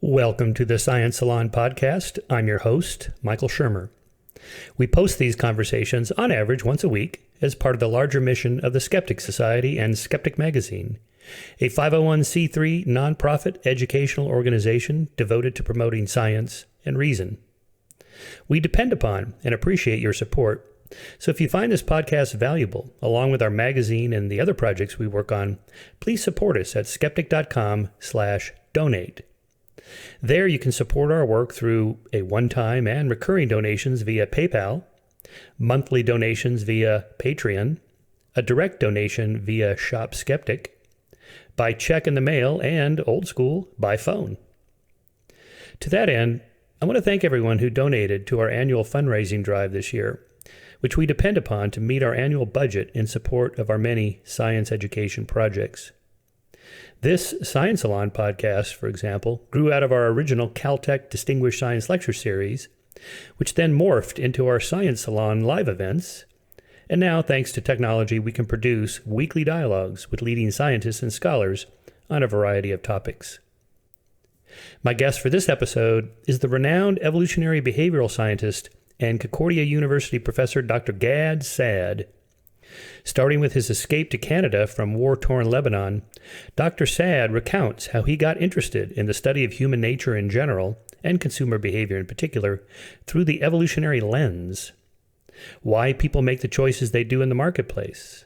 Welcome to the Science Salon Podcast. I'm your host, Michael Shermer. We post these conversations on average once a week as part of the larger mission of the Skeptic Society and Skeptic Magazine, a 501c3 nonprofit educational organization devoted to promoting science and reason. We depend upon and appreciate your support, so if you find this podcast valuable, along with our magazine and the other projects we work on, please support us at skeptic.com/donate. There you can support our work through a one-time and recurring donations via PayPal, monthly donations via Patreon, a direct donation via Shop Skeptic, by check in the mail, and old school, by phone. To that end, I want to thank everyone who donated to our annual fundraising drive this year, which we depend upon to meet our annual budget in support of our many science education projects. This Science Salon podcast, for example, grew out of our original Caltech Distinguished Science Lecture Series, which then morphed into our Science Salon live events. And now, thanks to technology, we can produce weekly dialogues with leading scientists and scholars on a variety of topics. My guest for this episode is the renowned evolutionary behavioral scientist and Concordia University professor Dr. Gad Saad. Starting with his escape to Canada from war-torn Lebanon, Dr. Saad recounts how he got interested in the study of human nature in general, and consumer behavior in particular, through the evolutionary lens. Why people make the choices they do in the marketplace.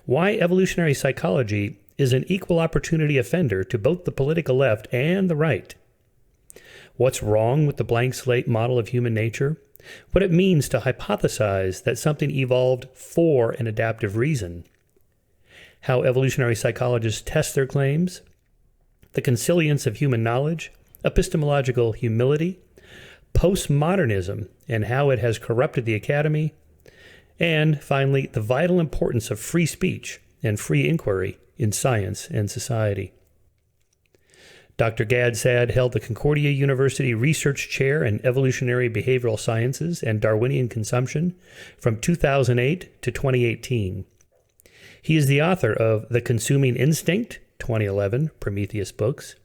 Why evolutionary psychology is an equal opportunity offender to both the political left and the right. What's wrong with the blank slate model of human nature? What it means to hypothesize that something evolved for an adaptive reason. How evolutionary psychologists test their claims. The consilience of human knowledge. Epistemological humility. Postmodernism and how it has corrupted the academy. And finally, the vital importance of free speech and free inquiry in science and society. Dr. Gad Saad held the Concordia University Research Chair in Evolutionary Behavioral Sciences and Darwinian Consumption from 2008 to 2018. He is the author of The Consuming Instinct, 2011, Prometheus Books,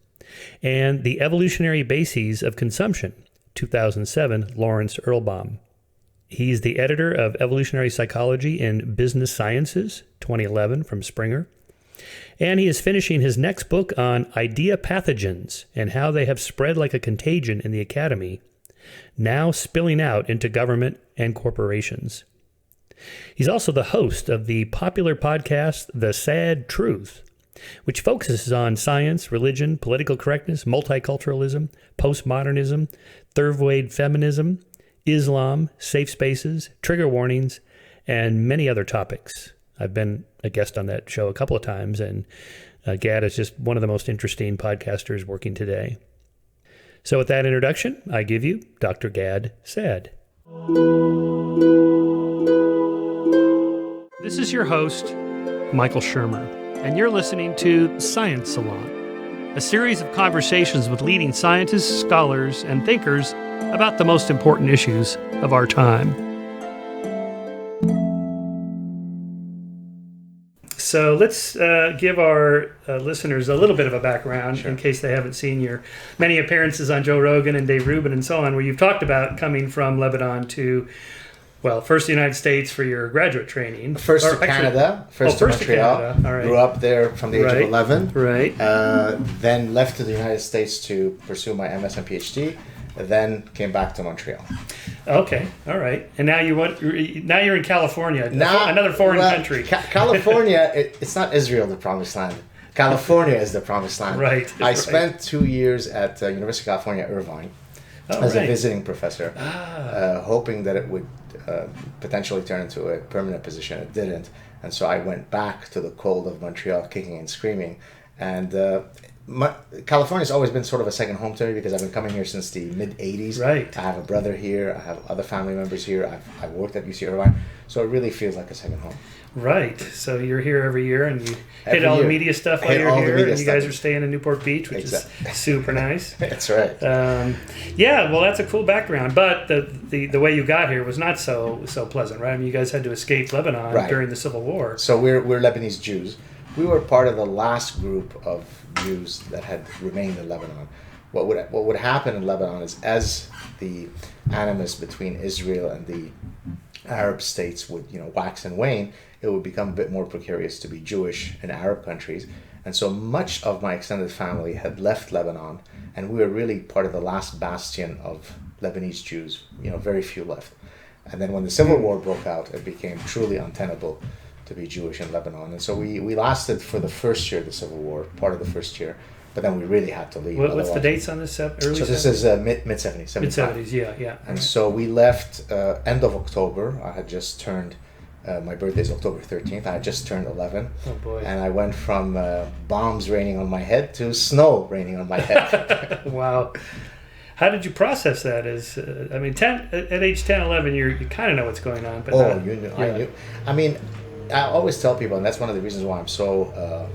and The Evolutionary Bases of Consumption, 2007, Lawrence Erlbaum. He's the editor of Evolutionary Psychology in Business Sciences, 2011, from Springer. And he is finishing his next book on idea pathogens and how they have spread like a contagion in the academy, now spilling out into government and corporations. He's also the host of the popular podcast, The Sad Truth, which focuses on science, religion, political correctness, multiculturalism, postmodernism, third-wave feminism, Islam, safe spaces, trigger warnings, and many other topics. I've been a guest on that show a couple of times, and Gad is just one of the most interesting podcasters working today. So with that introduction, I give you Dr. Gad Saad. This is your host, Michael Shermer, and you're listening to Science Salon, a series of conversations with leading scientists, scholars, and thinkers about the most important issues of our time. So let's give our listeners a little bit of a background in case they haven't seen your many appearances on Joe Rogan and Dave Rubin and so on, where you've talked about coming from Lebanon to, well, first the United States for your graduate training. First to Canada, first to Montreal. All right. Grew up there from the age of 11. Right. Then left to the United States to pursue my MS and PhD. Then came back to Montreal. Okay, all right. And now now you're in California, another foreign country. California, it's not Israel, the promised land. California is the promised land. Right. I spent 2 years at University of California, Irvine, as a visiting professor, hoping that it would potentially turn into a permanent position. It didn't. And so I went back to the cold of Montreal, kicking and screaming. And California's always been sort of a second home to me because I've been coming here since the mid-'80s. Right. I have a brother here. I have other family members here. I've worked at UC Irvine. So it really feels like a second home. Right. So you're here every year and you hit all the media stuff while you're here. And you guys are staying in Newport Beach, which is super nice. That's right. Yeah, well, that's a cool background. But the way you got here was not so pleasant, right? I mean, you guys had to escape Lebanon during the Civil War. So we're Lebanese Jews. We were part of the last group of Jews that had remained in Lebanon. what would happen in Lebanon is, as the animus between Israel and the Arab states would, wax and wane, it would become a bit more precarious to be Jewish in Arab countries. And so much of my extended family had left Lebanon, and we were really part of the last bastion of Lebanese Jews, very few left. And then when the Civil War broke out, it became truly untenable to be Jewish in Lebanon. And so we lasted for the first year of the Civil War, part of the first year, but then we really had to leave. What's the dates on this? Early 70s? So this is mid-70s. Mid-70s, yeah. And so we left end of October. I had just turned, my birthday is October 13th. I had just turned 11. Oh, boy. And I went from bombs raining on my head to snow raining on my head. Wow. How did you process that? At age 10, 11, you kind of know what's going on. But you knew. Yeah. I knew. I mean, I always tell people, and that's one of the reasons why I'm so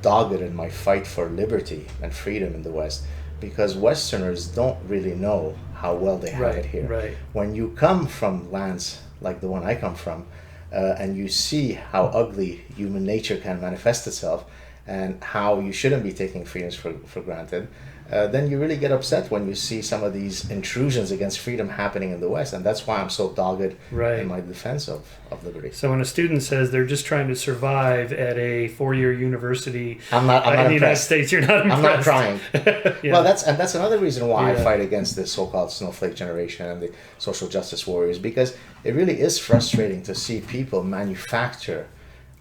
dogged in my fight for liberty and freedom in the West, because Westerners don't really know how well they have it here. Right. When you come from lands like the one I come from, and you see how ugly human nature can manifest itself, and how you shouldn't be taking freedoms for granted, then you really get upset when you see some of these intrusions against freedom happening in the West. And that's why I'm so dogged in my defense of liberty. So when a student says they're just trying to survive at a 4-year university I'm not in the United States, you're not impressed. I'm not crying. Yeah. Well, that's another reason why I fight against this so-called snowflake generation and the social justice warriors, because it really is frustrating to see people manufacture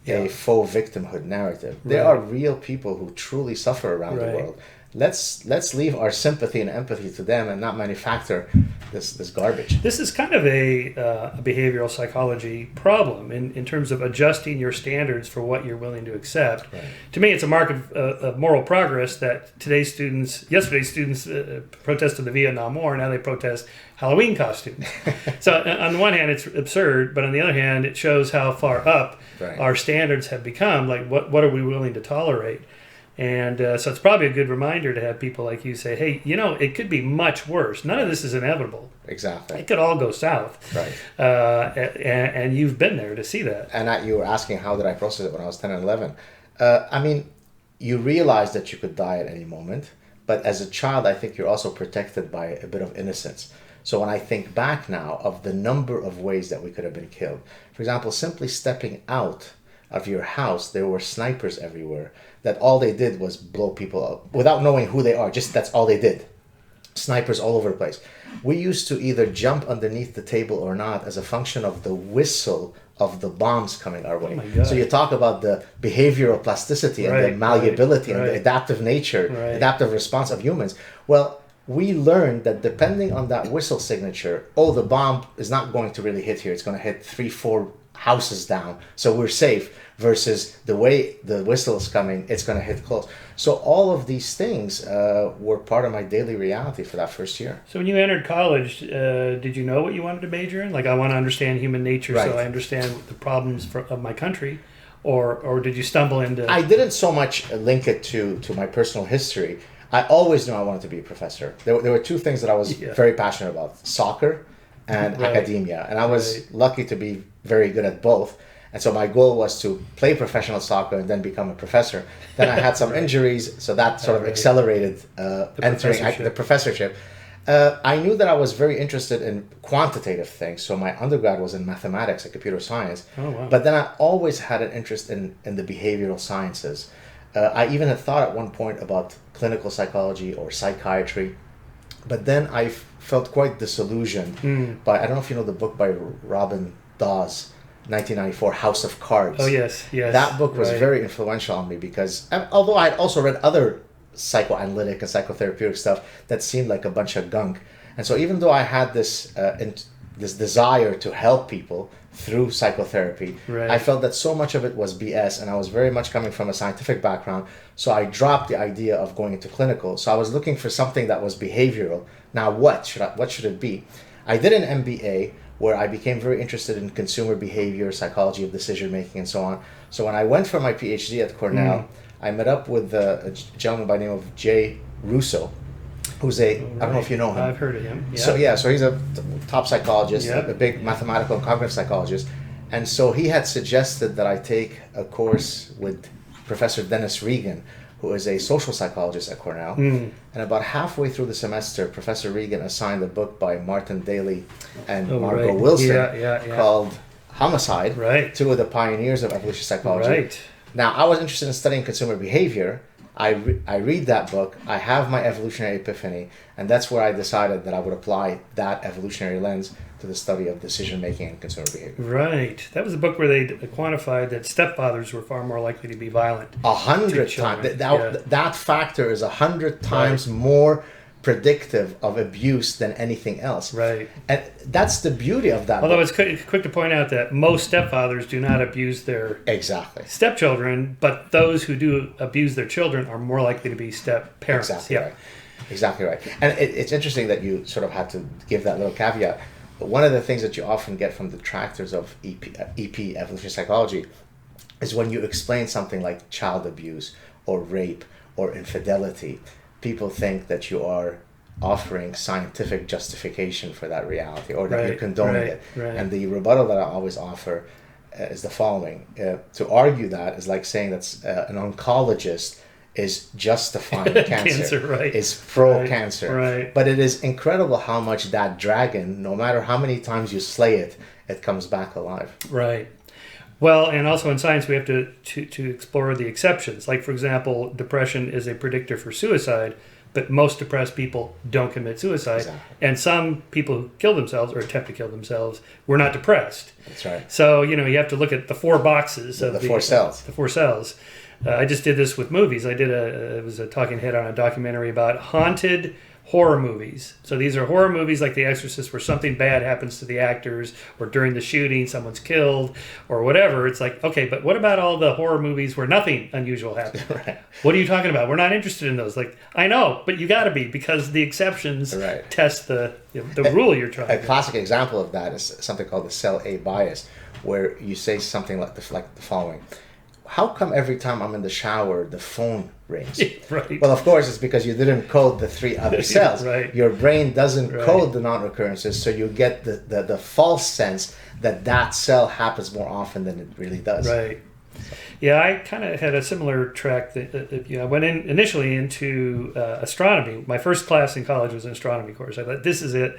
a faux victimhood narrative. There are real people who truly suffer around the world. Let's leave our sympathy and empathy to them and not manufacture this garbage. This is kind of a behavioral psychology problem in terms of adjusting your standards for what you're willing to accept. Right. To me, it's a mark of moral progress that yesterday's students protested the Vietnam War, now they protest Halloween costumes. So on the one hand, it's absurd, but on the other hand, it shows how far up our standards have become. Like, what are we willing to tolerate? And so it's probably a good reminder to have people like you say, hey, it could be much worse. None of this is inevitable. Exactly. It could all go south. Right. And you've been there to see that. And you were asking how did I process it when I was 10 and 11. You realize that you could die at any moment. But as a child, I think you're also protected by a bit of innocence. So when I think back now of the number of ways that we could have been killed, for example, simply stepping out of your house, there were snipers everywhere that all they did was blow people up without knowing who they are. Just that's all they did. Snipers all over the place. We used to either jump underneath the table or not as a function of the whistle of the bombs coming our way. So you talk about the behavioral plasticity and the malleability and the adaptive nature, adaptive response of humans. Well, we learned that depending on that whistle signature, the bomb is not going to really hit here. It's going to hit 3-4 houses down, so we're safe, versus the way the whistle is coming, it's going to hit close. So all of these things were part of my daily reality for that first year. So when you entered college, did you know what you wanted to major in? Like, I want to understand human nature, so I understand the problems of my country, or did you stumble into... I didn't so much link it to my personal history. I always knew I wanted to be a professor. There were two things that I was very passionate about: soccer and academia. And I was lucky to be very good at both. And so my goal was to play professional soccer and then become a professor. Then I had some injuries, so that sort of accelerated entering the professorship. I knew that I was very interested in quantitative things. So my undergrad was in mathematics and computer science. Oh, wow. But then I always had an interest in the behavioral sciences. I even had thought at one point about clinical psychology or psychiatry. But then I felt quite disillusioned by, I don't know if you know the book by Robin Dawes, 1994, House of Cards. Oh, yes. That book was very influential on me because, although I had also read other psychoanalytic and psychotherapeutic stuff that seemed like a bunch of gunk. And so even though I had this desire to help people through psychotherapy, I felt that so much of it was BS, and I was very much coming from a scientific background, so I dropped the idea of going into clinical. So I was looking for something that was behavioral. Now what should it be? I did an MBA where I became very interested in consumer behavior, psychology of decision making, and so on. So when I went for my PhD at Cornell, I met up with a gentleman by the name of Jay Russo, who's I don't know if you know him. I've heard of him. Yeah. So he's a top psychologist, a big mathematical and cognitive psychologist. And so he had suggested that I take a course with Professor Dennis Regan, who is a social psychologist at Cornell. And about halfway through the semester, Professor Regan assigned a book by Martin Daly and Margot Wilson called Homicide, two of the pioneers of evolutionary psychology. Now, I was interested in studying consumer behavior. I read that book, I have my evolutionary epiphany, and that's where I decided that I would apply that evolutionary lens to the study of decision-making and consumer behavior. Right. That was a book where they quantified that stepfathers were far more likely to be violent. 100 times. That factor is 100 times more predictive of abuse than anything else. Right. And that's the beauty of that Although book. It's quick to point out that most stepfathers do not abuse their stepchildren, but those who do abuse their children are more likely to be step-parents. Exactly right. And it's interesting that you sort of had to give that little caveat. But one of the things that you often get from detractors of EP, evolutionary psychology, is when you explain something like child abuse or rape or infidelity, people think that you are offering scientific justification for that reality, or that you're condoning it. And the rebuttal that I always offer is the following. To argue that is like saying that an oncologist is justifying cancer, is pro-cancer. But it is incredible how much that dragon, no matter how many times you slay it, it comes back alive. Right. Well, and also in science, we have to explore the exceptions. Like, for example, depression is a predictor for suicide, but most depressed people don't commit suicide. Exactly. And some people who kill themselves or attempt to kill themselves were not depressed. That's right. So, you have to look at the four boxes of the four cells. The four cells. I just did this with movies. It was a talking head on a documentary about haunted horror movies. So these are horror movies like The Exorcist, where something bad happens to the actors, or during the shooting someone's killed or whatever. It's like, okay, but what about all the horror movies where nothing unusual happens? What are you talking about? We're not interested in those. Like, I know, but you got to be, because the exceptions test the rule you're trying. A classic example of that is something called the cell A bias, where you say something like the following: how come every time I'm in the shower, the phone rings? Well, of course, it's because you didn't code the three other cells. Your brain doesn't code the non-recurrences, so you get the false sense that cell happens more often than it really does. Yeah, I kind of had a similar track. I went initially into astronomy. My first class in college was an astronomy course. I thought, this is it.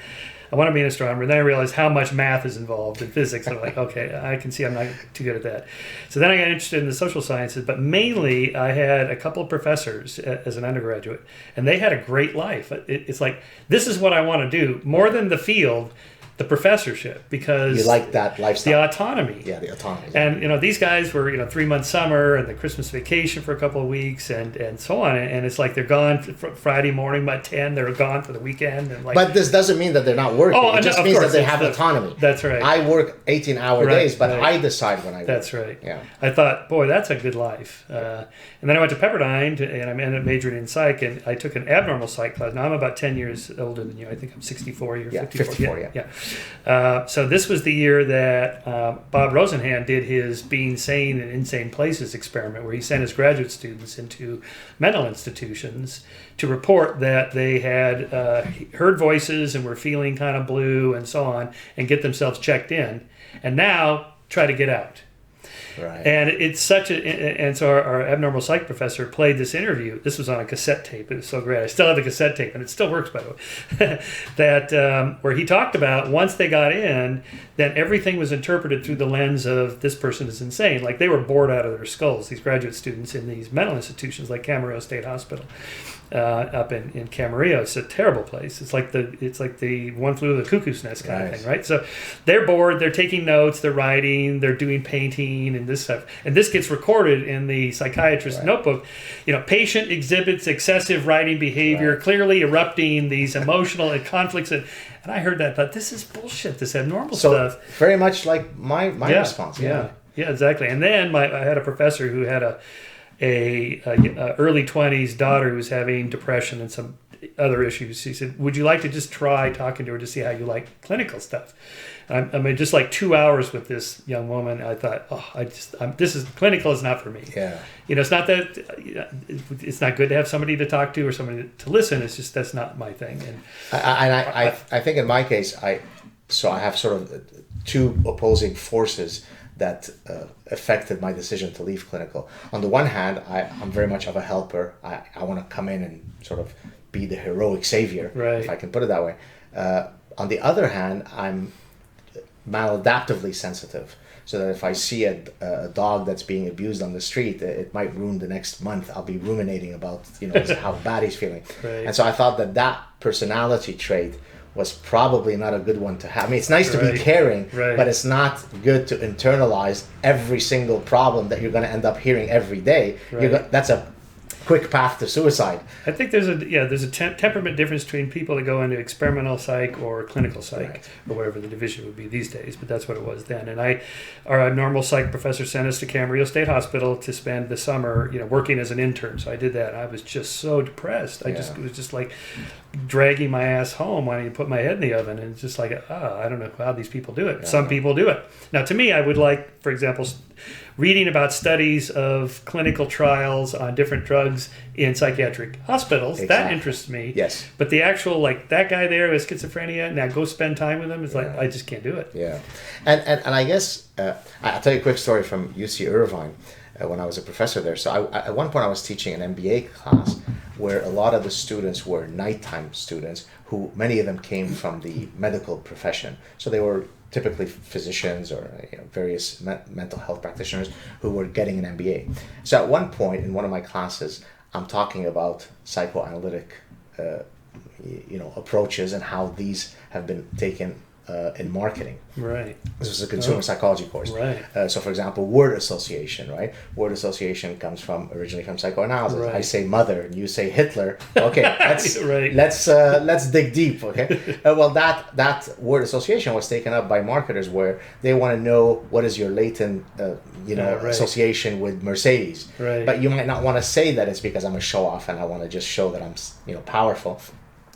I want to be an astronomer. And then I realized how much math is involved in physics. I'm like, okay, I can see I'm not too good at that. So then I got interested in the social sciences, but mainly I had a couple of professors as an undergraduate, and they had a great life. It's like, this is what I want to do, more than the field, the professorship, because you like that lifestyle, the autonomy. The autonomy. And these guys were 3-month summer and the Christmas vacation for a couple of weeks and so on. And it's like they're gone Friday morning by 10. They're gone for the weekend. And but this doesn't mean that they're not working. It just means that they have autonomy. That's right. I work 18-hour days, but I decide when I work. That's right. Yeah. I thought, boy, that's a good life. And then I went to Pepperdine, and I ended up majoring in psych, and I took an abnormal psych class. Now I'm about 10 years older than you. I think I'm 64. You're 54. Yeah. So this was the year that Bob Rosenhan did his Being Sane in Insane Places experiment, where he sent his graduate students into mental institutions to report that they had heard voices and were feeling kind of blue and so on, and get themselves checked in, and now try to get out. And it's and so our abnormal psych professor played this interview. This was on a cassette tape. It was so great. I still have the cassette tape, and it still works, by the way. That where he talked about once they got in, then everything was interpreted through the lens of this person is insane. Like, they were bored out of their skulls, these graduate students in these mental institutions like Camarillo State Hospital. Up in Camarillo. It's a terrible place. It's like the One Flew Over the Cuckoo's Nest kind of thing, right? So they're bored, they're taking notes, they're writing, they're doing painting and this stuff. And this gets recorded in the psychiatrist's notebook. Patient exhibits excessive writing behavior, clearly erupting these emotional conflicts. And I heard that, thought, this is bullshit, this abnormal stuff. Very much like my response. Yeah, exactly. And then I had a professor who had a early 20s daughter who was having depression and some other issues. He said, would you like to just try talking to her to see how you like clinical stuff? I mean, just like 2 hours with this young woman, I thought, clinical is not for me. It's not that it's not good to have somebody to talk to or somebody to listen. It's just, that's not my thing. And I think in my case, I have sort of two opposing forces that affected my decision to leave clinical. On the one hand, I'm very much of a helper. I want to come in and sort of be the heroic savior, if I can put it that way. On the other hand, I'm maladaptively sensitive, so that if I see a dog that's being abused on the street, it might ruin the next month. I'll be ruminating about how bad he's feeling. And so I thought that personality trait was probably not a good one to have. I mean, it's nice to be caring, but it's not good to internalize every single problem that you're going to end up hearing every day. That's a quick path to suicide. I think there's a temperament difference between people that go into experimental psych or clinical psych, or whatever the division would be these days, but that's what it was then. And our normal psych professor sent us to Camarillo State Hospital to spend the summer, working as an intern. So I did that. I was just so depressed. It was just like dragging my ass home, wanting to put my head in the oven. And it's just like, I don't know how these people do it. Yeah. Some people do it. Now, to me, I would like, for example, reading about studies of clinical trials on different drugs in psychiatric hospitals. Exactly. That interests me. Yes. But the actual, like, that guy there with schizophrenia, now go spend time with him, it's like, I just can't do it. Yeah. And I guess, I'll tell you a quick story from UC Irvine when I was a professor there. So at one point I was teaching an MBA class where a lot of the students were nighttime students who, many of them came from the medical profession. So they were typically physicians or various mental health practitioners who were getting an MBA. So at one point in one of my classes, I'm talking about psychoanalytic approaches and how these have been taken in marketing. Right. This was a consumer psychology course. Right. So, for example, word association, right? Word association comes originally from psychoanalysis. Right. I say mother, and you say Hitler. Okay, let's dig deep. Okay. Well, that word association was taken up by marketers, where they want to know what is your latent, association with Mercedes. Right. But you might not want to say that it's because I'm a show off and I want to just show that I'm, powerful.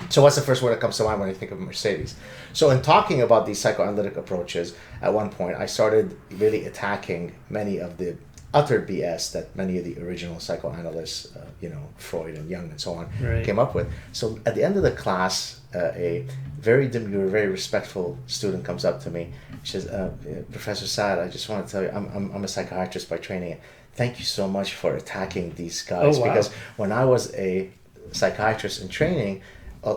So what's the first word that comes to mind when you think of Mercedes? So in talking about these psychoanalytic approaches, at one point I started really attacking many of the utter BS that many of the original psychoanalysts, Freud and Jung and so on, came up with. So at the end of the class, a very demure, very respectful student comes up to me. She says, Professor Saad, I just want to tell you, I'm a psychiatrist by training. Thank you so much for attacking these guys. Oh, wow. Because when I was a psychiatrist in training,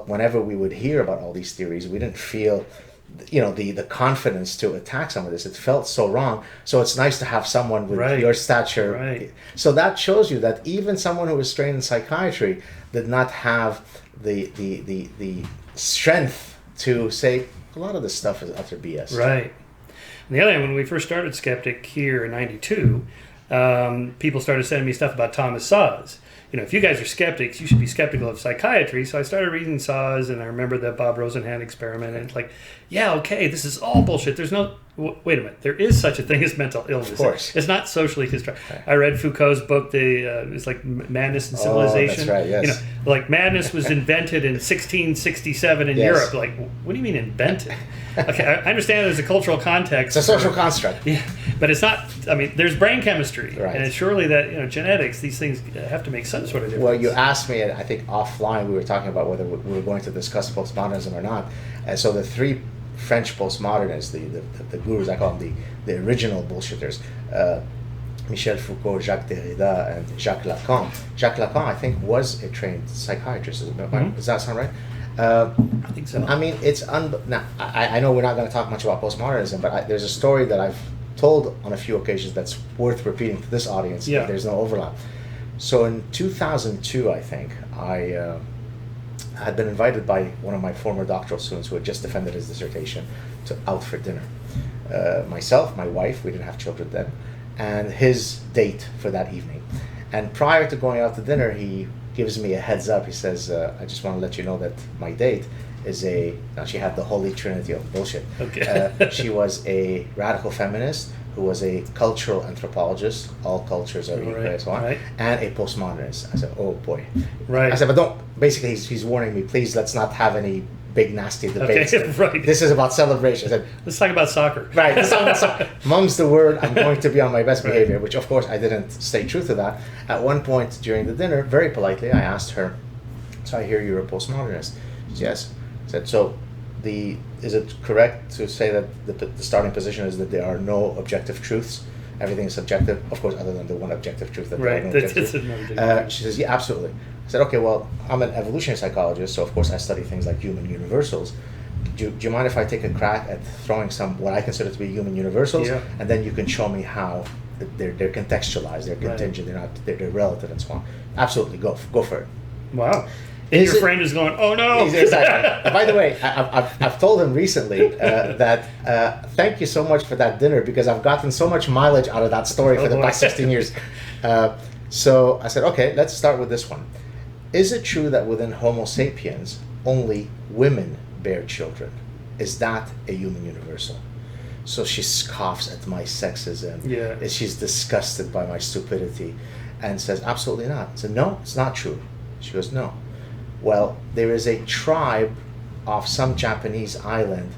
whenever we would hear about all these theories, we didn't feel, the confidence to attack some of this. It felt so wrong. So it's nice to have someone with your stature. Right. So that shows you that even someone who was trained in psychiatry did not have the strength to say a lot of this stuff is utter BS. Right. On the other hand, when we first started Skeptic here in '92, people started sending me stuff about Thomas Saz. If you guys are skeptics, you should be skeptical of psychiatry. So I started reading Saz, and I remember the Bob Rosenhan experiment, and it's like, this is all bullshit. There's no, wait a minute, there is such a thing as mental illness. Of course. It's not socially constructed. Right. I read Foucault's book, it's like Madness and Civilization. Oh, that's right, yes. Madness was invented in 1667 in Europe. Like, what do you mean invented? Okay, I understand there's a cultural context. It's a social construct. Yeah, but it's not, there's brain chemistry. Right. And it's surely that, genetics, these things have to make some sort of difference. Well, you asked me, I think offline, we were talking about whether we were going to discuss postmodernism or not. And so the three French postmodernists, the gurus, I call them the original bullshitters, Michel Foucault, Jacques Derrida, and Jacques Lacan. Jacques Lacan, I think, was a trained psychiatrist. Does that sound right? I think so. It's now, I know we're not going to talk much about postmodernism, but there's a story that I've told on a few occasions that's worth repeating to this audience. Yeah. There's no overlap. So in 2002, I think, I had been invited by one of my former doctoral students who had just defended his dissertation out for dinner. Myself, my wife, we didn't have children then, and his date for that evening. And prior to going out to dinner, he gives me a heads up. He says, I just want to let you know that my date is she had the holy trinity of bullshit. Okay. She was a radical feminist who was a cultural anthropologist, all cultures are equal, and so on, and a postmodernist. I said, oh boy. Right. I said, but don't, basically he's warning me, please let's not have any big nasty debates. Okay, right. This is about celebration. I said, let's talk about soccer. Right. Let's talk about soccer. Mum's the word. I'm going to be on my best behavior, which of course I didn't stay true to that. At one point during the dinner, very politely, I asked her, so I hear you're a postmodernist. She said, yes. I said, so is it correct to say that the starting position is that there are no objective truths? Everything is subjective, of course, other than the one objective truth that there are no objective truths. She says, yeah, absolutely. I said, okay, well, I'm an evolutionary psychologist, so of course I study things like human universals. Do you mind if I take a crack at throwing some what I consider to be human universals, and then you can show me how they're contextualized, they're contingent, they're relative, and so on. Absolutely, go for it. Wow. And your friend is going, oh no! Exactly. By the way, I've told him recently that thank you so much for that dinner, because I've gotten so much mileage out of that story for the past 16 years. So I said, okay, let's start with this one. Is it true that within Homo sapiens, only women bear children? Is that a human universal? So she scoffs at my sexism. Yeah. She's disgusted by my stupidity and says, absolutely not. I said, no, it's not true. She goes, no. Well, there is a tribe off some Japanese island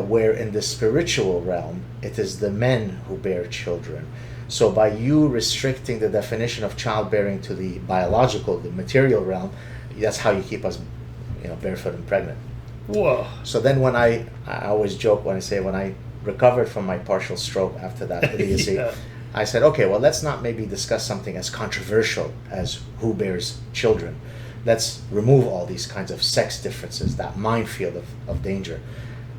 where in the spiritual realm, it is the men who bear children. So by you restricting the definition of childbearing to the biological, the material realm, that's how you keep us, barefoot and pregnant. Whoa. So then when I always joke when I recovered from my partial stroke after that idiocy, I said, okay, well, let's not maybe discuss something as controversial as who bears children. Let's remove all these kinds of sex differences, that minefield of danger.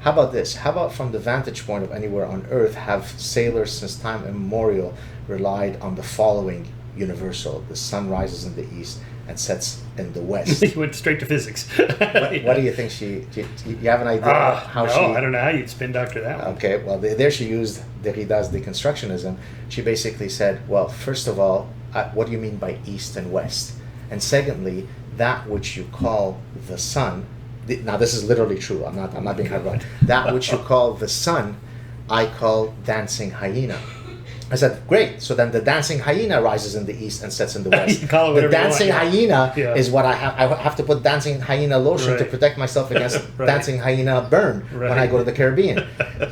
How about this? How about from the vantage point of anywhere on Earth, have sailors since time immemorial relied on the following universal: the sun rises in the east and sets in the west. He went straight to physics. What do you think you have an idea of how no, she... I don't know how you'd spin doctor that one. Okay, well, there she used Derrida's deconstructionism. She basically said, well, first of all, what do you mean by east and west? And secondly, that which you call the sun, now this is literally true, I'm not being hyperbolic. That which you call the sun, I call dancing hyena. I said, great, so then the dancing hyena rises in the east and sets in the west. You call it whatever the dancing you want, hyena is what I have to put dancing hyena lotion to protect myself against dancing hyena burn when I go to the Caribbean.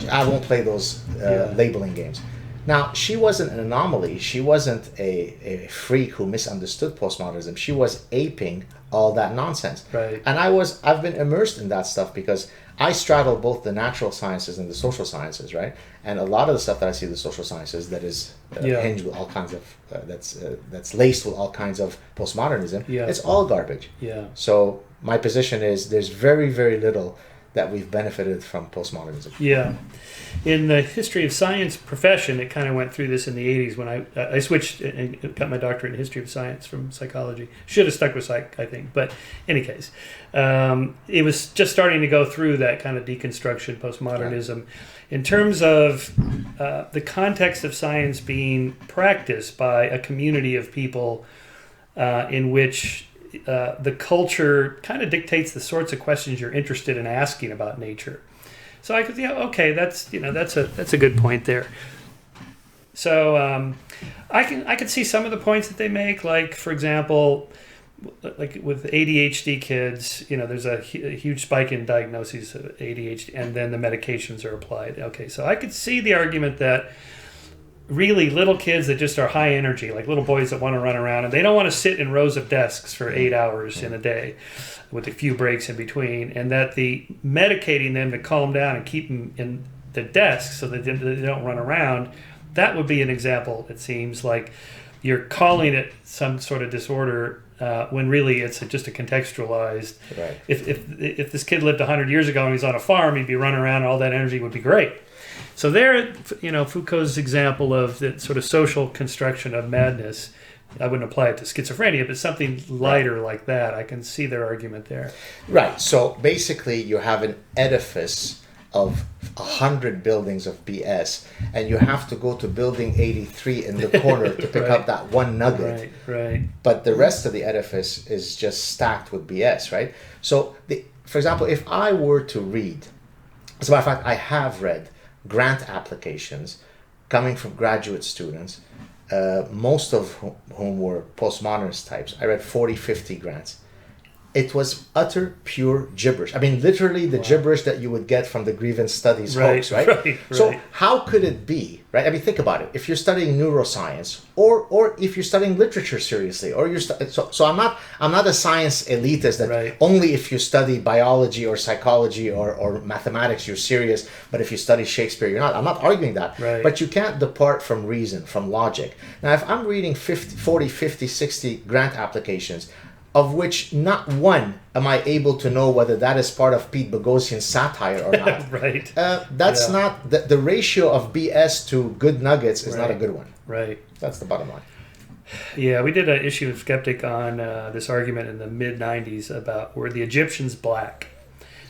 I won't play those labeling games. Now, she wasn't an anomaly. She wasn't a freak who misunderstood postmodernism. She was aping all that nonsense. Right. And I've been immersed in that stuff because I straddle both the natural sciences and the social sciences, right? And a lot of the stuff that I see in the social sciences that is hinged with all kinds of, that's laced with all kinds of postmodernism, it's all garbage. Yeah. So my position is there's very, very little that we've benefited from postmodernism. Yeah. In the history of science profession, it kind of went through this in the 80s when I switched and got my doctorate in history of science from psychology. Should have stuck with psych, I think. But in any case, it was just starting to go through that kind of deconstruction, postmodernism. Yeah. In terms of the context of science being practiced by a community of people in which the culture kind of dictates the sorts of questions you're interested in asking about nature. So I could, okay, that's a good point there. So I could see some of the points that they make, like for example, like with ADHD kids, there's a huge spike in diagnoses of ADHD, and then the medications are applied. Okay, so I could see the argument that really little kids that just are high energy, like little boys that want to run around, and they don't want to sit in rows of desks for 8 hours in a day with a few breaks in between, and that the medicating them to calm down and keep them in the desk so that they don't run around, that would be an example. It seems like you're calling it some sort of disorder when really it's just a contextualized. Right. If this kid lived 100 years ago and he's on a farm, he'd be running around and all that energy would be great. So there, Foucault's example of the sort of social construction of madness, I wouldn't apply it to schizophrenia, but something lighter like that, I can see their argument there. Right. So basically you have an edifice of 100 buildings of BS, and you have to go to building 83 in the corner to pick up that one nugget. Right. But the rest of the edifice is just stacked with BS, right? So, for example, if I were to read, as a matter of fact, I have read grant applications coming from graduate students, most of whom were postmodernist types. I read 40, 50 grants. it was utter pure gibberish. I mean, literally the gibberish that you would get from the grievance studies hoax, right? So how could it be, right? I mean, think about it. If you're studying neuroscience, or if you're studying literature seriously, or you're so I'm not a science elitist that only if you study biology or psychology or mathematics you're serious, but if you study Shakespeare you're not. I'm not arguing that. But you can't depart from reason, from logic. Now, if I'm reading 40, 50, 60 grant applications, of which not one am I able to know whether that is part of Pete Boghossian's satire or not. That's not, the ratio of BS to good nuggets is not a good one. That's the bottom line. Yeah, we did an issue of Skeptic on this argument in the mid-90s about were the Egyptians black.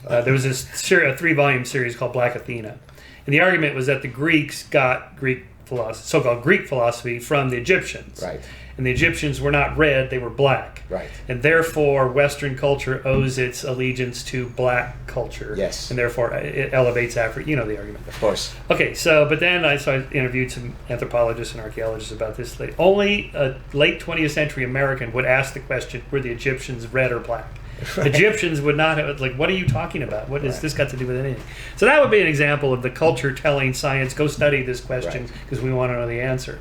There was this a 3-volume series called Black Athena. And the argument was that the Greeks got so-called Greek philosophy from the Egyptians. And the Egyptians were not red, they were black. And therefore, Western culture owes its allegiance to black culture. And therefore, it elevates Africa. You know the argument. Of course. Okay, but then I interviewed some anthropologists and archaeologists about this. Only a late 20th century American would ask the question, were the Egyptians red or black? Egyptians would not have, what are you talking about? What has this got to do with anything? So that would be an example of the culture telling science, go study this question because we want to know the answer.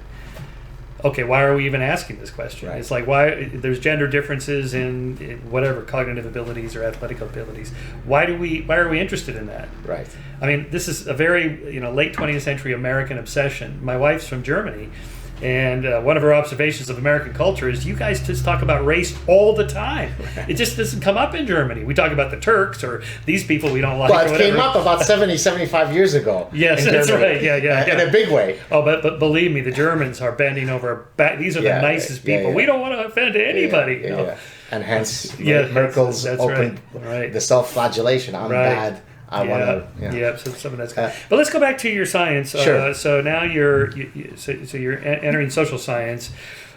Okay, why are we even asking this question? It's like, why there's gender differences in whatever cognitive abilities or athletic abilities. Why are we interested in that? I mean, this is a very late 20th century American obsession. My wife's from Germany, and one of her observations of American culture is you guys just talk about race all the time. It just doesn't come up in Germany. We talk about the Turks or these people we don't like. Well, it came up about 70, 75 years ago. Yes, that's right. Yeah. In a big way. Oh, but believe me, the Germans are bending over our back. These are the nicest people. We don't want to offend anybody. And hence, Merkel's open the self-flagellation. I'm bad. I want to. So some of that's good. But let's go back to your science. So now you're entering social science.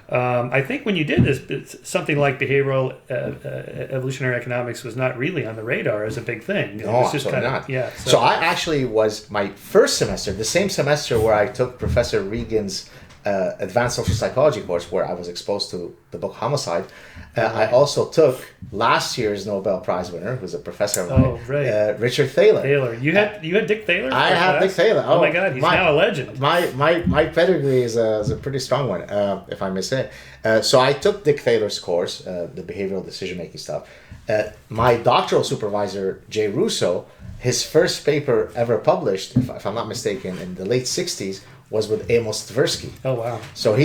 I think when you did this, something like behavioral evolutionary economics was not really on the radar as a big thing. No, absolutely not. So I actually was my first semester, the same semester where I took Professor Regan's advanced social psychology course, where I was exposed to the book Homicide. I also took last year's Nobel Prize winner, who's a professor of mine, Richard Thaler. You had Dick Thaler? I had Dick Thaler. Oh my God, he's now a legend. My pedigree is a pretty strong one, if I may say. So I took Dick Thaler's course, the behavioral decision-making stuff. My doctoral supervisor, Jay Russo, his first paper ever published, if I'm not mistaken, in the late 60s, was with Amos Tversky. Oh, wow. So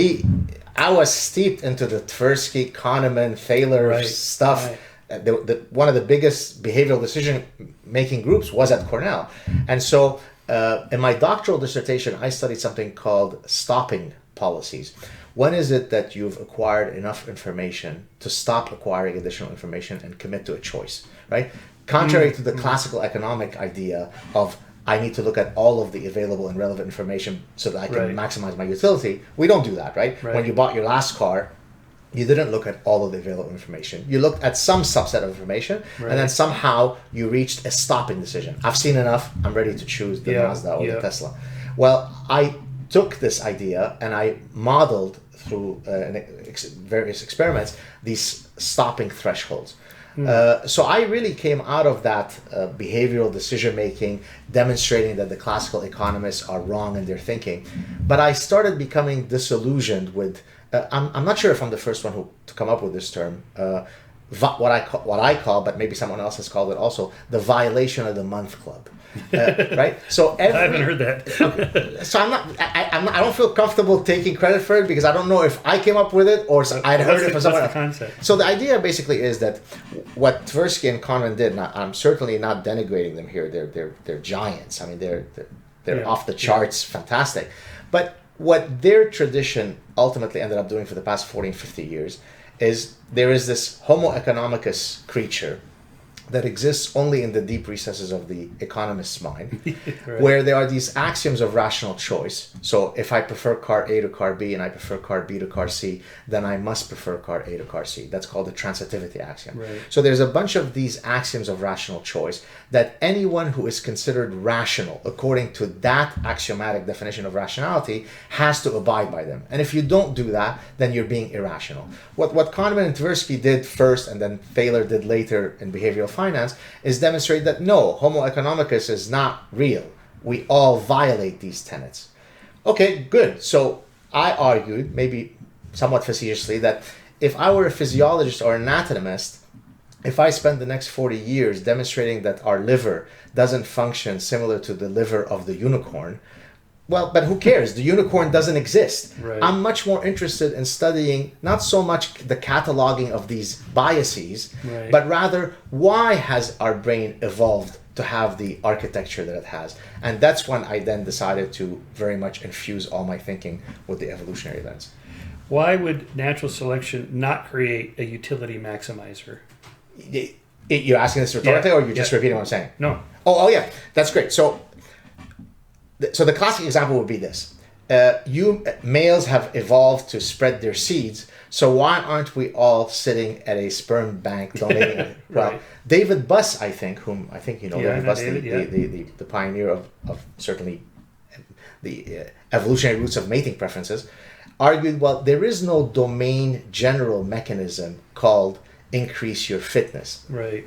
I was steeped into the Tversky, Kahneman, Thaler stuff. One of the biggest behavioral decision-making groups was at Cornell. And so in my doctoral dissertation, I studied something called stopping policies. When is it that you've acquired enough information to stop acquiring additional information and commit to a choice, right? Contrary to the classical economic idea of I need to look at all of the available and relevant information so that I can maximize my utility. We don't do that, right? When you bought your last car, you didn't look at all of the available information. You looked at some subset of information, and then somehow you reached a stopping decision. I've seen enough. I'm ready to choose the Mazda or the Tesla. Well, I took this idea and I modeled through various experiments these stopping thresholds. So I really came out of that behavioral decision-making, demonstrating that the classical economists are wrong in their thinking. But I started becoming disillusioned with, I'm not sure if I'm the first one to come up with this term, what I call, but maybe someone else has called it also, the violation of the month club. Right? So I haven't heard that. So I don't feel comfortable taking credit for it because I don't know if I came up with it or I'd heard it from someone else. Concept? So the idea basically is that what Tversky and Kahneman did, I'm certainly not denigrating them here. They're giants. I mean, they're off the charts, fantastic. But what their tradition ultimately ended up doing for the past 40 and 50 years is there is this Homo economicus creature that exists only in the deep recesses of the economist's mind, Right. where there are these axioms of rational choice. So if I prefer car A to car B and I prefer car B to car C, then I must prefer car A to car C. That's called the transitivity axiom. Right. So there's a bunch of these axioms of rational choice that anyone who is considered rational, according to that axiomatic definition of rationality, has to abide by them. And if you don't do that, then you're being irrational. What Kahneman and Tversky did first and then Thaler did later in behavioral finance is demonstrate that no, Homo economicus is not real. We all violate these tenets. Okay, good. So I argued, maybe somewhat facetiously, that if I were a physiologist or an anatomist, if I spend the next 40 years demonstrating that our liver doesn't function similar to the liver of the unicorn, well, but who cares? The unicorn doesn't exist. Right. I'm much more interested in studying not so much the cataloging of these biases, Right. but rather why has our brain evolved to have the architecture that it has. And that's when I then decided to very much infuse all my thinking with the evolutionary lens. Why would natural selection not create a utility maximizer? You're asking this rhetorically, Yeah. or you're just repeating what I'm saying? No. Oh yeah, that's great. So the classic example would be this. You males have evolved to spread their seeds, so why aren't we all sitting at a sperm bank donating? Right. Well, David Buss, I think you know, Yeah, David I know Buss, David, the pioneer of certainly the evolutionary roots of mating preferences, argued, well, there is no domain general mechanism called increase your fitness. Right.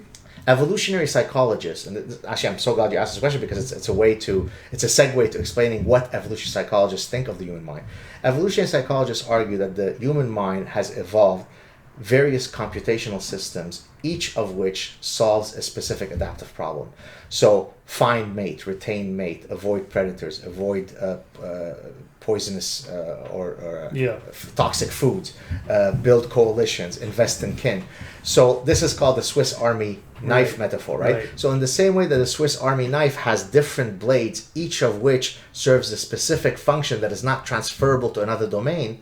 Evolutionary psychologists, and actually I'm so glad you asked this question because it's a segue to explaining what evolutionary psychologists think of the human mind. Evolutionary psychologists argue that the human mind has evolved various computational systems, each of which solves a specific adaptive problem. So find mate, retain mate, avoid predators, avoid poisonous or toxic foods, build coalitions, invest in kin. So this is called the Swiss Army knife metaphor, right? So in the same way that the Swiss Army knife has different blades, each of which serves a specific function that is not transferable to another domain,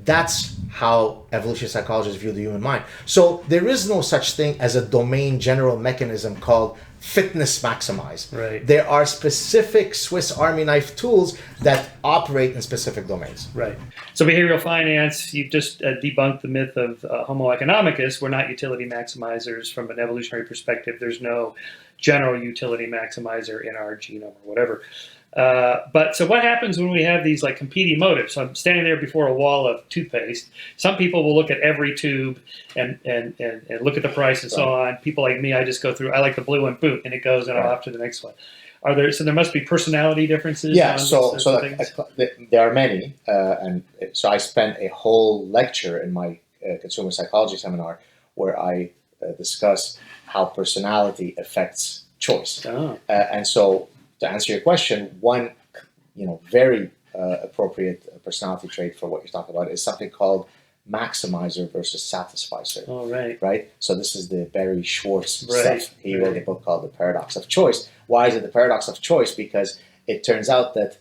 that's how evolutionary psychologists view the human mind. So there is no such thing as a domain general mechanism called fitness maximize. Right. There are specific Swiss Army knife tools that operate in specific domains. Right. So behavioral finance, you've just debunked the myth of Homo economicus. We're not utility maximizers from an evolutionary perspective. There's no general utility maximizer in our genome or whatever. But so what happens when we have these like competing motives? So I'm standing there before a wall of toothpaste. Some people will look at every tube and look at the price and so on. People like me, I just go through, I like the blue one, boom, and it goes and I'm off to the next one. So there must be personality differences? Yeah, there are many. And so I spent a whole lecture in my consumer psychology seminar where I discuss how personality affects choice. Oh. And so to answer your question, one very appropriate personality trait for what you're talking about is something called maximizer versus satisficer. Oh, right. Right? So this is the Barry Schwartz Right. stuff. He wrote a book called The Paradox of Choice. Why is it the paradox of choice? Because it turns out that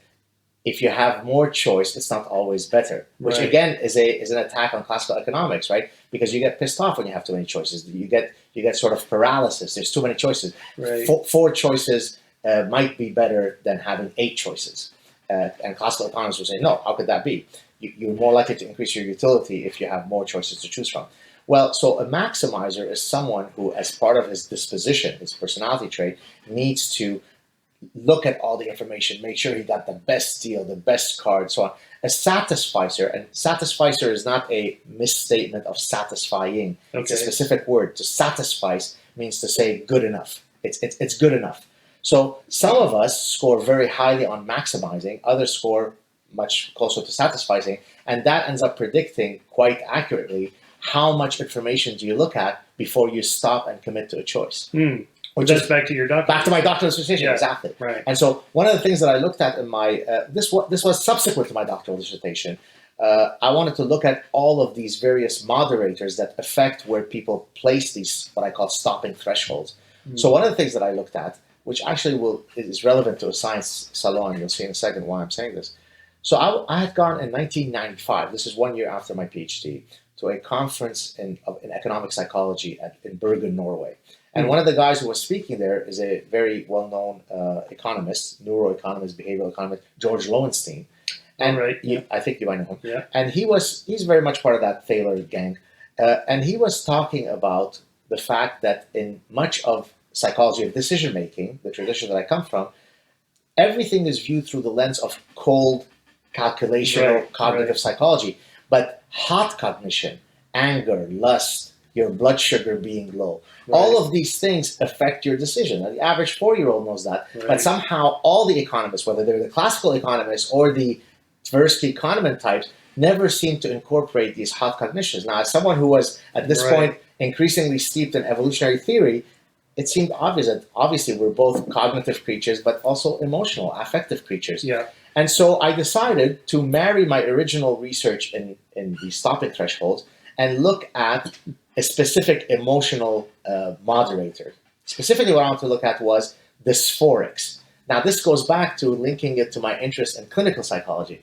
if you have more choice, it's not always better. Which Right. again is an attack on classical economics, right? Because you get pissed off when you have too many choices. You get sort of paralysis. There's too many choices. Right. Four choices might be better than having 8 choices. And classical economists will say, no, how could that be? You're more likely to increase your utility if you have more choices to choose from. Well, so a maximizer is someone who, as part of his disposition, his personality trait, needs to look at all the information, make sure he got the best deal, the best card, so on. A satisficer, and satisficer is not a misstatement of satisfying. Okay. It's a specific word. To satisfy means to say good enough. It's good enough. So some of us score very highly on maximizing, others score much closer to satisfying, and that ends up predicting quite accurately how much information do you look at before you stop and commit to a choice. Which is back to your doctor. Back to my doctoral dissertation, exactly. Right. And so one of the things that I looked at in my, this was subsequent to my doctoral dissertation, I wanted to look at all of these various moderators that affect where people place these, what I call stopping thresholds. So one of the things that I looked at, which actually is relevant to a science salon, you'll see in a second why I'm saying this. So I had gone in 1995, this is 1 year after my PhD, to a conference in economic psychology in Bergen, Norway. And one of the guys who was speaking there is a very well-known economist, neuroeconomist, behavioral economist, George Lowenstein. And I think you might know him. Yeah. And he's very much part of that Thaler gang. And he was talking about the fact that in much of psychology of decision-making, the tradition that I come from, everything is viewed through the lens of cold calculation or cognitive psychology. But hot cognition, anger, lust, your blood sugar being low, all of these things affect your decision. Now, the average 4-year-old knows that. But somehow all the economists, whether they're the classical economists or the Tversky Kahneman types, never seem to incorporate these hot cognitions. Now, as someone who was at this point increasingly steeped in evolutionary theory, it seemed obvious that obviously we're both cognitive creatures, but also emotional, affective creatures. Yeah. And so I decided to marry my original research in the stopping thresholds and look at a specific emotional moderator. Specifically, what I want to look at was dysphorics. Now, this goes back to linking it to my interest in clinical psychology.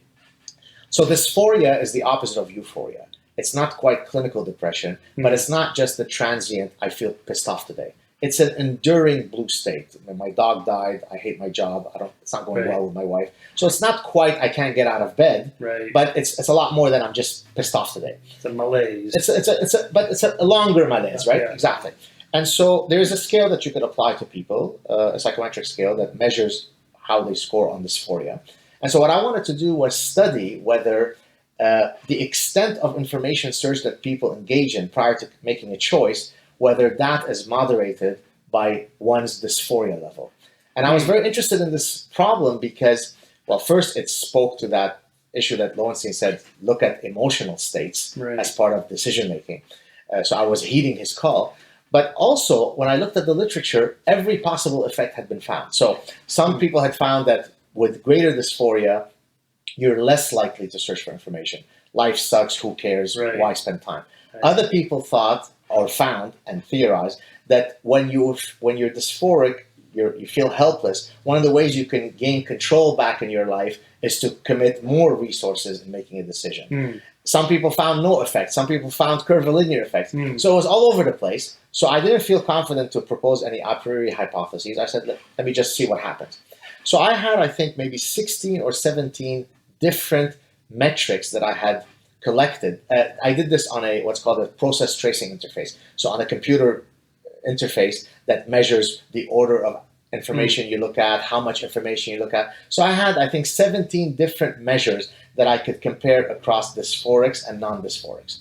So dysphoria is the opposite of euphoria. It's not quite clinical depression, but it's not just the transient, I feel pissed off today. It's an enduring blue state. When my dog died, I hate my job. It's not going well with my wife. So it's not quite I can't get out of bed, but it's a lot more than I'm just pissed off today. It's a malaise. But it's a longer malaise, right? Yeah. Exactly. And so there's a scale that you could apply to people, a psychometric scale that measures how they score on dysphoria. And so what I wanted to do was study whether the extent of information search that people engage in prior to making a choice, whether that is moderated by one's dysphoria level. And I was very interested in this problem because, well, first it spoke to that issue that Lowenstein said, look at emotional states as part of decision-making. So I was heeding his call. But also, when I looked at the literature, every possible effect had been found. So some people had found that with greater dysphoria, you're less likely to search for information. Life sucks, who cares, why spend time? Other people thought or found and theorized that when you're dysphoric, you feel helpless. One of the ways you can gain control back in your life is to commit more resources in making a decision. Some people found no effect. Some people found curvilinear effects. So it was all over the place. So I didn't feel confident to propose any a priori hypotheses. I said, let me just see what happens. So I had, I think, maybe 16 or 17 different metrics that I had collected. I did this on what's called a process tracing interface. So on a computer interface that measures the order of information you look at, how much information you look at. So I had, I think, 17 different measures that I could compare across dysphorics and non-dysphorics.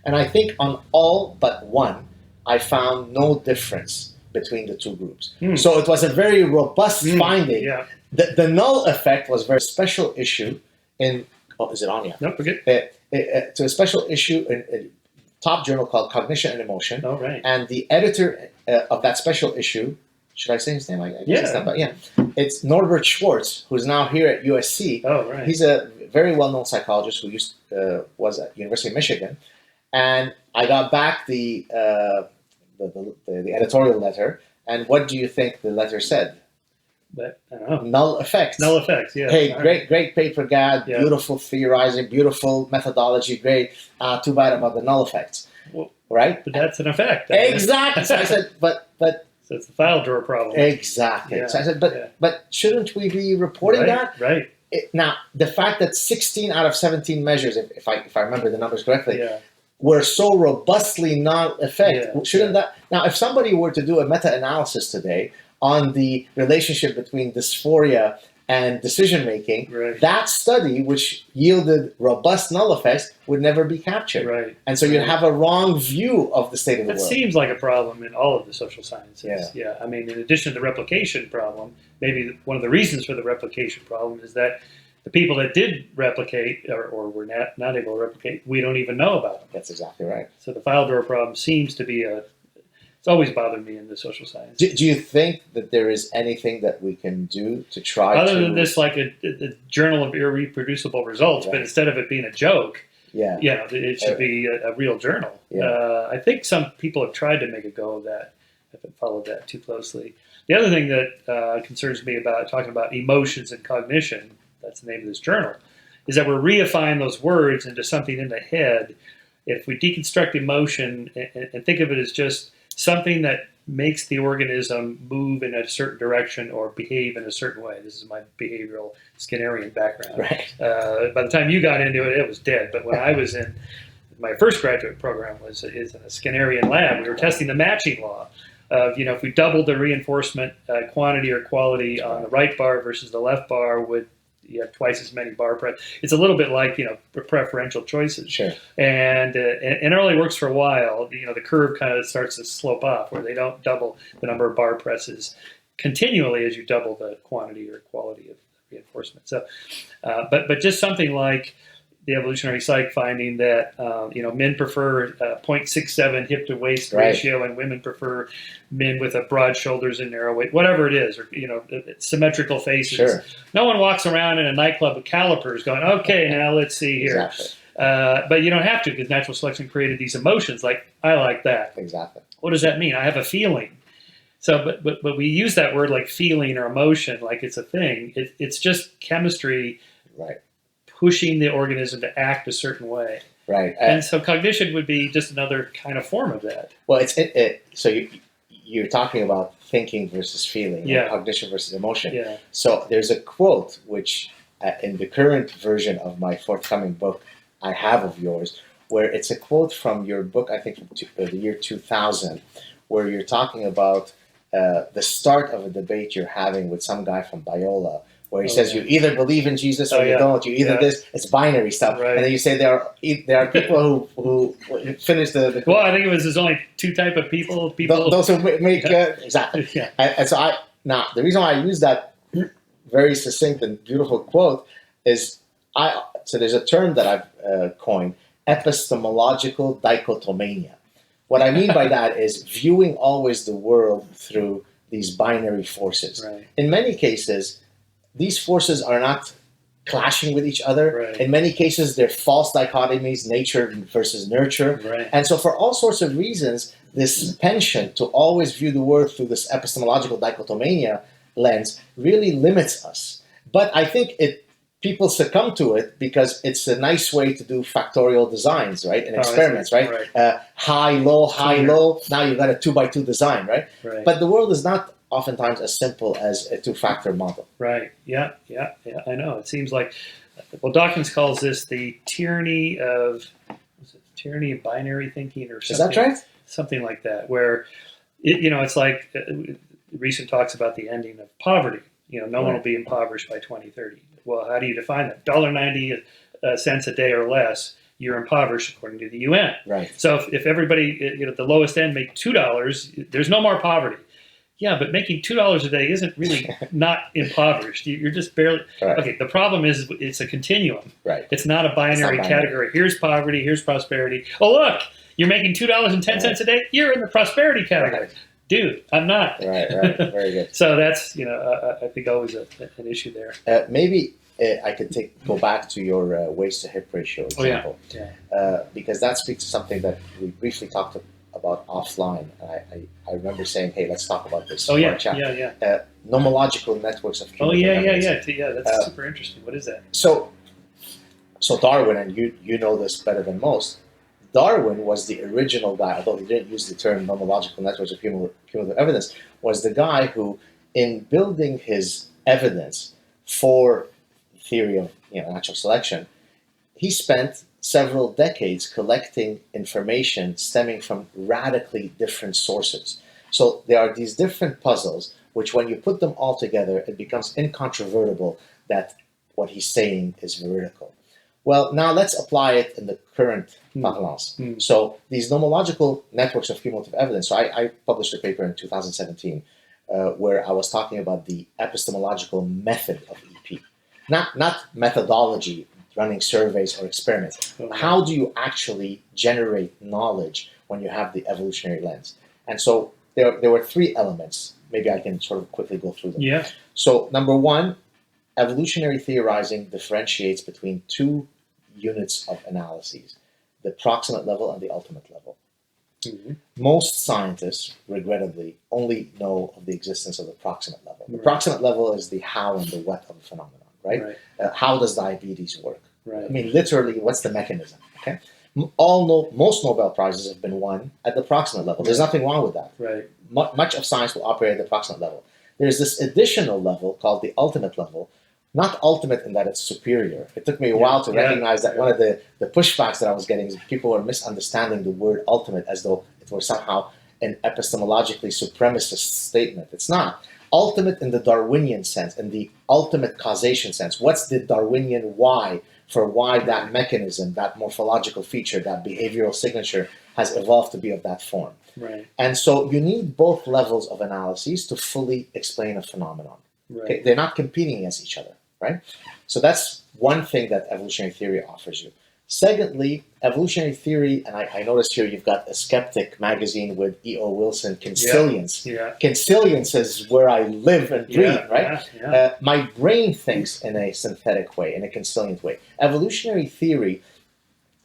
And I think on all but one, I found no difference between the two groups. So it was a very robust finding. Yeah. The null effect was a very special issue in, is it on yet? No, forget. To a special issue in a top journal called Cognition and Emotion. Oh, right. And the editor of that special issue, should I say his name? I guess it's not, but yeah. It's Norbert Schwartz, who's now here at USC. Oh, right. He's a very well-known psychologist who was at University of Michigan. And I got back the editorial letter, and what do you think the letter said? But, I don't know. Null effects. Null effects, yeah. Hey, great paper, Gad. Yeah. Beautiful theorizing, beautiful methodology, great. Too bad about the null effects. Well, right? But that's an effect. Exactly. So I said, but. So it's the file drawer problem. Exactly. Yeah. So I said, but shouldn't we be reporting that? Right. Now, the fact that 16 out of 17 measures, if I remember the numbers correctly, were so robustly non-effect, shouldn't that... Now, if somebody were to do a meta-analysis today on the relationship between dysphoria and decision-making, that study, which yielded robust null effects, would never be captured. Right. And so you'd have a wrong view of the state of the world. It seems like a problem in all of the social sciences. Yeah. I mean, in addition to the replication problem, maybe one of the reasons for the replication problem is that the people that did replicate or were not able to replicate, we don't even know about them. That's exactly right. So the file drawer problem seems to be it's always bothered me in the social sciences. Do you think that there is anything that we can do to try other than this, like a journal of irreproducible results, but instead of it being a joke, it should be a real journal. Yeah. I think some people have tried to make a go of that. I haven't followed that too closely. The other thing that concerns me about talking about emotions and cognition, that's the name of this journal, is that we're reifying those words into something in the head. If we deconstruct emotion and think of it as just something that makes the organism move in a certain direction or behave in a certain way. This is my behavioral Skinnerian background. Right. By the time you got into it, it was dead. But when I was in my first graduate program is in a Skinnerian lab, we were testing the matching law of, if we doubled the reinforcement quantity or quality on the right bar versus the left bar, would you have twice as many bar press. It's a little bit like, preferential choices. Sure. And it only works for a while. The curve kind of starts to slope off where they don't double the number of bar presses continually as you double the quantity or quality of reinforcement. So, but just something like the evolutionary psych finding that, men prefer 0.67 hip to waist ratio, and women prefer men with a broad shoulders and narrow waist, whatever it is, or, symmetrical faces. Sure. No one walks around in a nightclub with calipers going, okay, now let's see here. Exactly. But you don't have to, because natural selection created these emotions like, I like that. Exactly. What does that mean? I have a feeling. So, but we use that word like feeling or emotion like it's a thing. It's just chemistry. Right. Pushing the organism to act a certain way. Right. And so cognition would be just another kind of form of that. Well, so you're talking about thinking versus feeling, cognition versus emotion. Yeah. So there's a quote which in the current version of my forthcoming book I have of yours, where it's a quote from your book, I think from the year 2000, where you're talking about the start of a debate you're having with some guy from Biola, where he says you either believe in Jesus or you don't. You either this. It's binary stuff. Right. And then you say there are people who finish the. Well, I think there's only two type of people. Those who make exactly. Yeah. And so the reason why I use that very succinct and beautiful quote is so there's a term that I've coined, epistemological dichotomania. What I mean by that is viewing always the world through these binary forces. Right. In many cases, these forces are not clashing with each other. Right. In many cases, they're false dichotomies, nature versus nurture. Right. And so for all sorts of reasons, this penchant to always view the world through this epistemological dichotomania lens really limits us. But I think people succumb to it because it's a nice way to do factorial designs, right? And experiments, right? High, low, high, low. Now you've got a 2x2 design, right? But the world is not oftentimes as simple as a two-factor model. Right. Yeah. I know. It seems like, Dawkins calls this the tyranny of binary thinking or something. Is that right? Something like that, where, it's like recent talks about the ending of poverty. No one will be impoverished by 2030. Well, how do you define that? $1.90 a day or less, you're impoverished according to the UN. Right. So if everybody, at the lowest end make $2, there's no more poverty. Yeah, but making $2 a day isn't really not impoverished. You're just barely. Right. Okay, the problem is it's a continuum. Right. It's not a binary category. Here's poverty, here's prosperity. Oh, look, you're making $2.10 a day. You're in the prosperity category. Right. Dude, I'm not. Right. Very good. So that's, I think always an issue there. Maybe I could go back to your waist to hip ratio example. Because that speaks to something that we briefly talked about offline. I remember saying, hey, let's talk about this. Nomological networks of cumulative evidence. That's super interesting. What is that? So Darwin, and you know this better than most, Darwin was the original guy, although he didn't use the term nomological networks of cumulative evidence, was the guy who, in building his evidence for theory of natural selection, he spent several decades collecting information stemming from radically different sources. So there are these different puzzles, which when you put them all together, it becomes incontrovertible that what he's saying is veridical. Well, now let's apply it in the current parlance. So these nomological networks of cumulative evidence. So I published a paper in 2017 where I was talking about the epistemological method of EP, not methodology, running surveys or experiments. How do you actually generate knowledge when you have the evolutionary lens? And so there were three elements. Maybe I can sort of quickly go through them. Yeah. So number one, evolutionary theorizing differentiates between two units of analyses, the proximate level and the ultimate level. Mm-hmm. Most scientists, regrettably, only know of the existence of the proximate level. The proximate level is the how and the what of a phenomenon, right? How does diabetes work? Right. I mean, literally, what's the mechanism? Okay. Most Nobel Prizes have been won at the proximate level. There's nothing wrong with that. Right. much of science will operate at the approximate level. There's this additional level called the ultimate level, not ultimate in that it's superior. It took me a while to recognize that one of the pushbacks that I was getting is people were misunderstanding the word ultimate as though it were somehow an epistemologically supremacist statement. It's not. Ultimate in the Darwinian sense, in the ultimate causation sense. What's the Darwinian why for why that mechanism, that morphological feature, that behavioral signature has evolved to be of that form? Right. And so you need both levels of analyses to fully explain a phenomenon. Right. Okay? They're not competing against each other, right? So that's one thing that evolutionary theory offers you. Secondly, evolutionary theory, and I noticed here you've got a Skeptic magazine with E.O. Wilson, Consilience. Yeah. Consilience is where I live and breathe, right? Yeah. My brain thinks in a synthetic way, in a consilient way. Evolutionary theory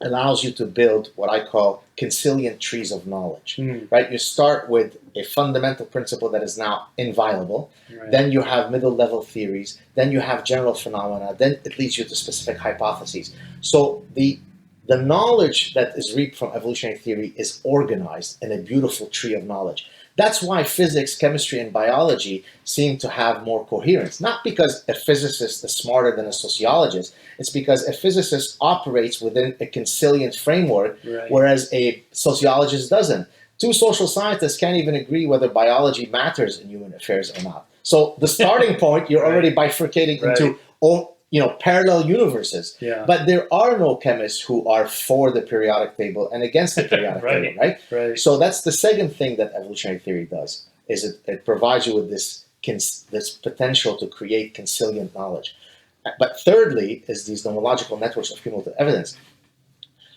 allows you to build what I call consilient trees of knowledge, right? You start with a fundamental principle that is now inviolable. Right. Then you have middle level theories. Then you have general phenomena. Then it leads you to specific hypotheses. So the knowledge that is reaped from evolutionary theory is organized in a beautiful tree of knowledge. That's why physics, chemistry, and biology seem to have more coherence. Not because a physicist is smarter than a sociologist. It's because a physicist operates within a consilient framework, right, whereas a sociologist doesn't. Two social scientists can't even agree whether biology matters in human affairs or not. So the starting point, you're already bifurcating into parallel universes. Yeah. But there are no chemists who are for the periodic table and against the periodic table, right? So that's the second thing that evolutionary theory does, is it provides you with this potential to create consilient knowledge. But thirdly is these nomological networks of cumulative evidence.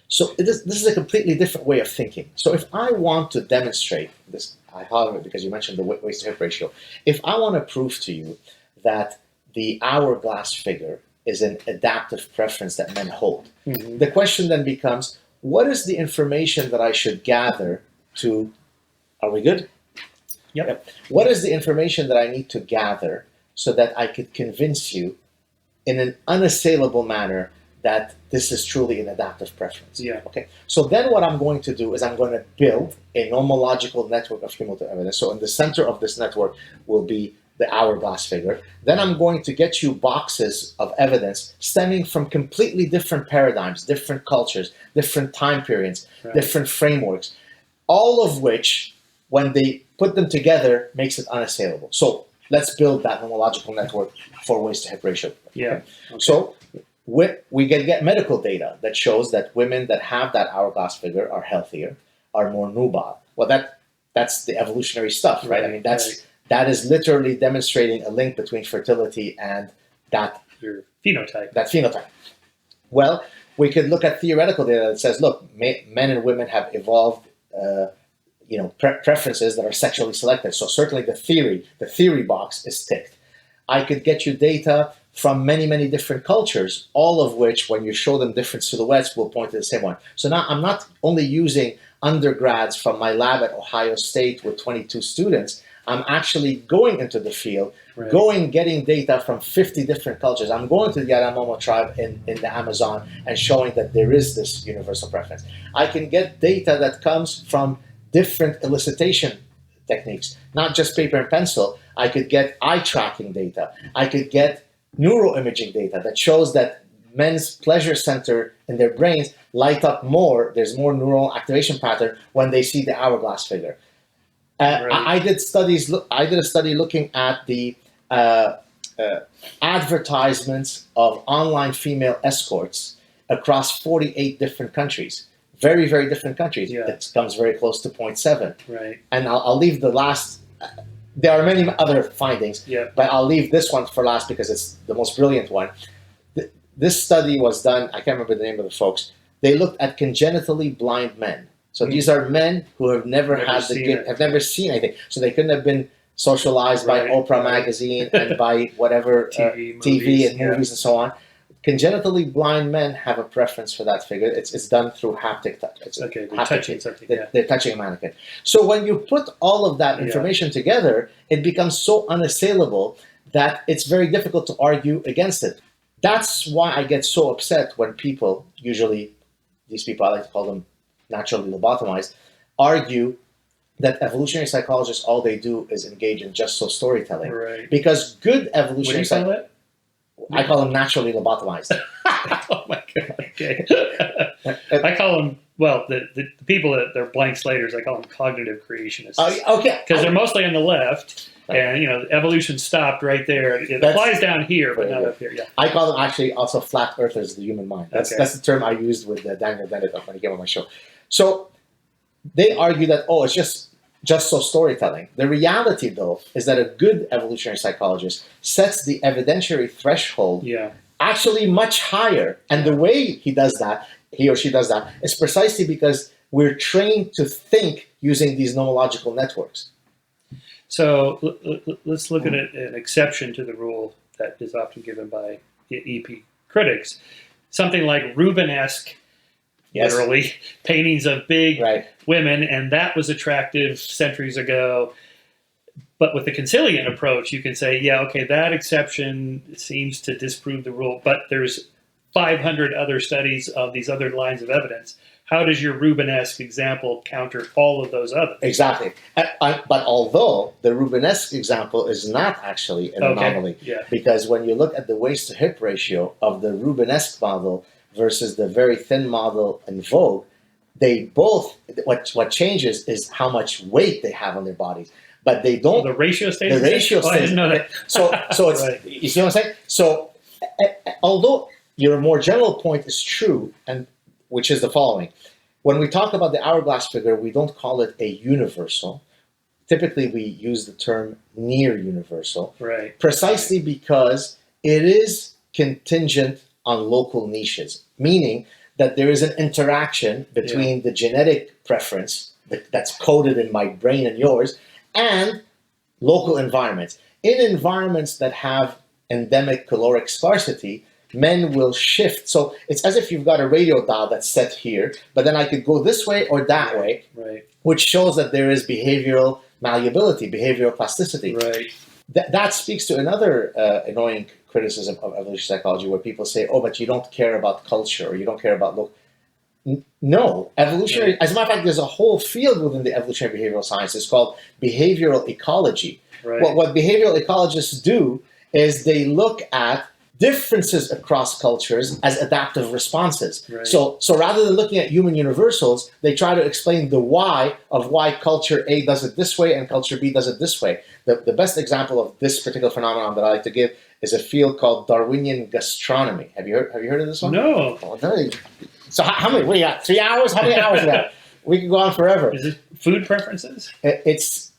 So this is a completely different way of thinking. So if I want to demonstrate this, I thought of it because you mentioned the waist to hip ratio. If I want to prove to you that the hourglass figure is an adaptive preference that men hold, the question then becomes, what is the information that I should gather to, are we good? Yep. What is the information that I need to gather so that I could convince you in an unassailable manner that this is truly an adaptive preference? Yeah. Okay. So then what I'm going to do is I'm going to build a nomological network of cumulative evidence. So in the center of this network will be the hourglass figure. Then I'm going to get you boxes of evidence stemming from completely different paradigms, different cultures, different time periods, different frameworks, all of which, when they put them together, makes it unassailable. So let's build that nomological network for waist to hip ratio. Yeah. Okay. So we get medical data that shows that women that have that hourglass figure are healthier, are more nubile. Well, that's the evolutionary stuff, right? I mean, that is literally demonstrating a link between fertility and your phenotype. That phenotype. Well, we could look at theoretical data that says, look, men and women have evolved, preferences that are sexually selective. So certainly the theory box is ticked. I could get you data from many, many different cultures, all of which, when you show them different silhouettes, will point to the same one. So now I'm not only using undergrads from my lab at Ohio State with 22 students. I'm actually going into the field, getting data from 50 different cultures. I'm going to the Yanomamo tribe in the Amazon and showing that there is this universal preference. I can get data that comes from different elicitation techniques, not just paper and pencil. I could get eye tracking data. I could get neuroimaging data that shows that men's pleasure center in their brains light up more. There's more neural activation pattern when they see the hourglass figure. I did a study looking at the advertisements of online female escorts across 48 different countries. Very, very different countries. Yeah. It comes very close to 0.7. Right. And I'll leave the last. There are many other findings, but I'll leave this one for last because it's the most brilliant one. This study was done, I can't remember the name of the folks. They looked at congenitally blind men. So these are men who have never seen anything. So they couldn't have been socialized by Oprah magazine and by whatever TV and movies and so on. Congenitally blind men have a preference for that figure. It's done through haptic touch. They're touching something. They're touching a mannequin. So when you put all of that information together, it becomes so unassailable that it's very difficult to argue against it. That's why I get so upset when people, usually these people, I like to call them naturally lobotomized, argue that evolutionary psychologists, all they do is engage in just so storytelling. Right. Because good evolutionary psychologists, I call them naturally lobotomized. Oh my God. Okay. I call them, well, the people that they're blank slaters, I call them cognitive creationists. Okay. Because they're mostly on the left. And, evolution stopped right there. It applies down here, but not up here. Yeah. I call them actually also flat earthers of the human mind. That's the term I used with Daniel Dennett when he came on my show. So they argue that, it's just so storytelling. The reality, though, is that a good evolutionary psychologist sets the evidentiary threshold actually much higher. And the way he or she does that, is precisely because we're trained to think using these nomological networks. So let's look at an exception to the rule that is often given by EP critics. Something like Rubenesque, literally, paintings of big women, and that was attractive centuries ago. But with the consilient approach, you can say, that exception seems to disprove the rule, but there's 500 other studies of these other lines of evidence. How does your Rubenesque example counter all of those others? Exactly. But although the Rubenesque example is not actually an anomaly, because when you look at the waist-to-hip ratio of the Rubenesque model versus the very thin model in vogue, they both, what changes is how much weight they have on their bodies. But they don't. The ratio stays. The ratio stays. I didn't know that. So it's you see what I'm saying? So although your more general point is true, and which is the following: when we talk about the hourglass figure, we don't call it a universal. Typically, we use the term near universal, precisely because it is contingent on local niches, meaning that there is an interaction between the genetic preference that's coded in my brain and yours, and local environments. In environments that have endemic caloric scarcity, men will shift. So it's as if you've got a radio dial that's set here, but then I could go this way or that way, which shows that there is behavioral malleability, behavioral plasticity. That speaks to another annoying criticism of evolutionary psychology, where people say, but you don't care about culture, or you don't care about local. No, evolutionary. As a matter of fact, there's a whole field within the evolutionary behavioral sciences called behavioral ecology. What behavioral ecologists do is they look at differences across cultures as adaptive responses. So rather than looking at human universals, they try to explain the why of why culture A does it this way and culture B does it this way. The best example of this particular phenomenon that I like to give is a field called Darwinian gastronomy. Have you heard of this one? No. So how many? What do you got? 3 hours? How many hours do we have? We can go on forever. Is it food preferences? It's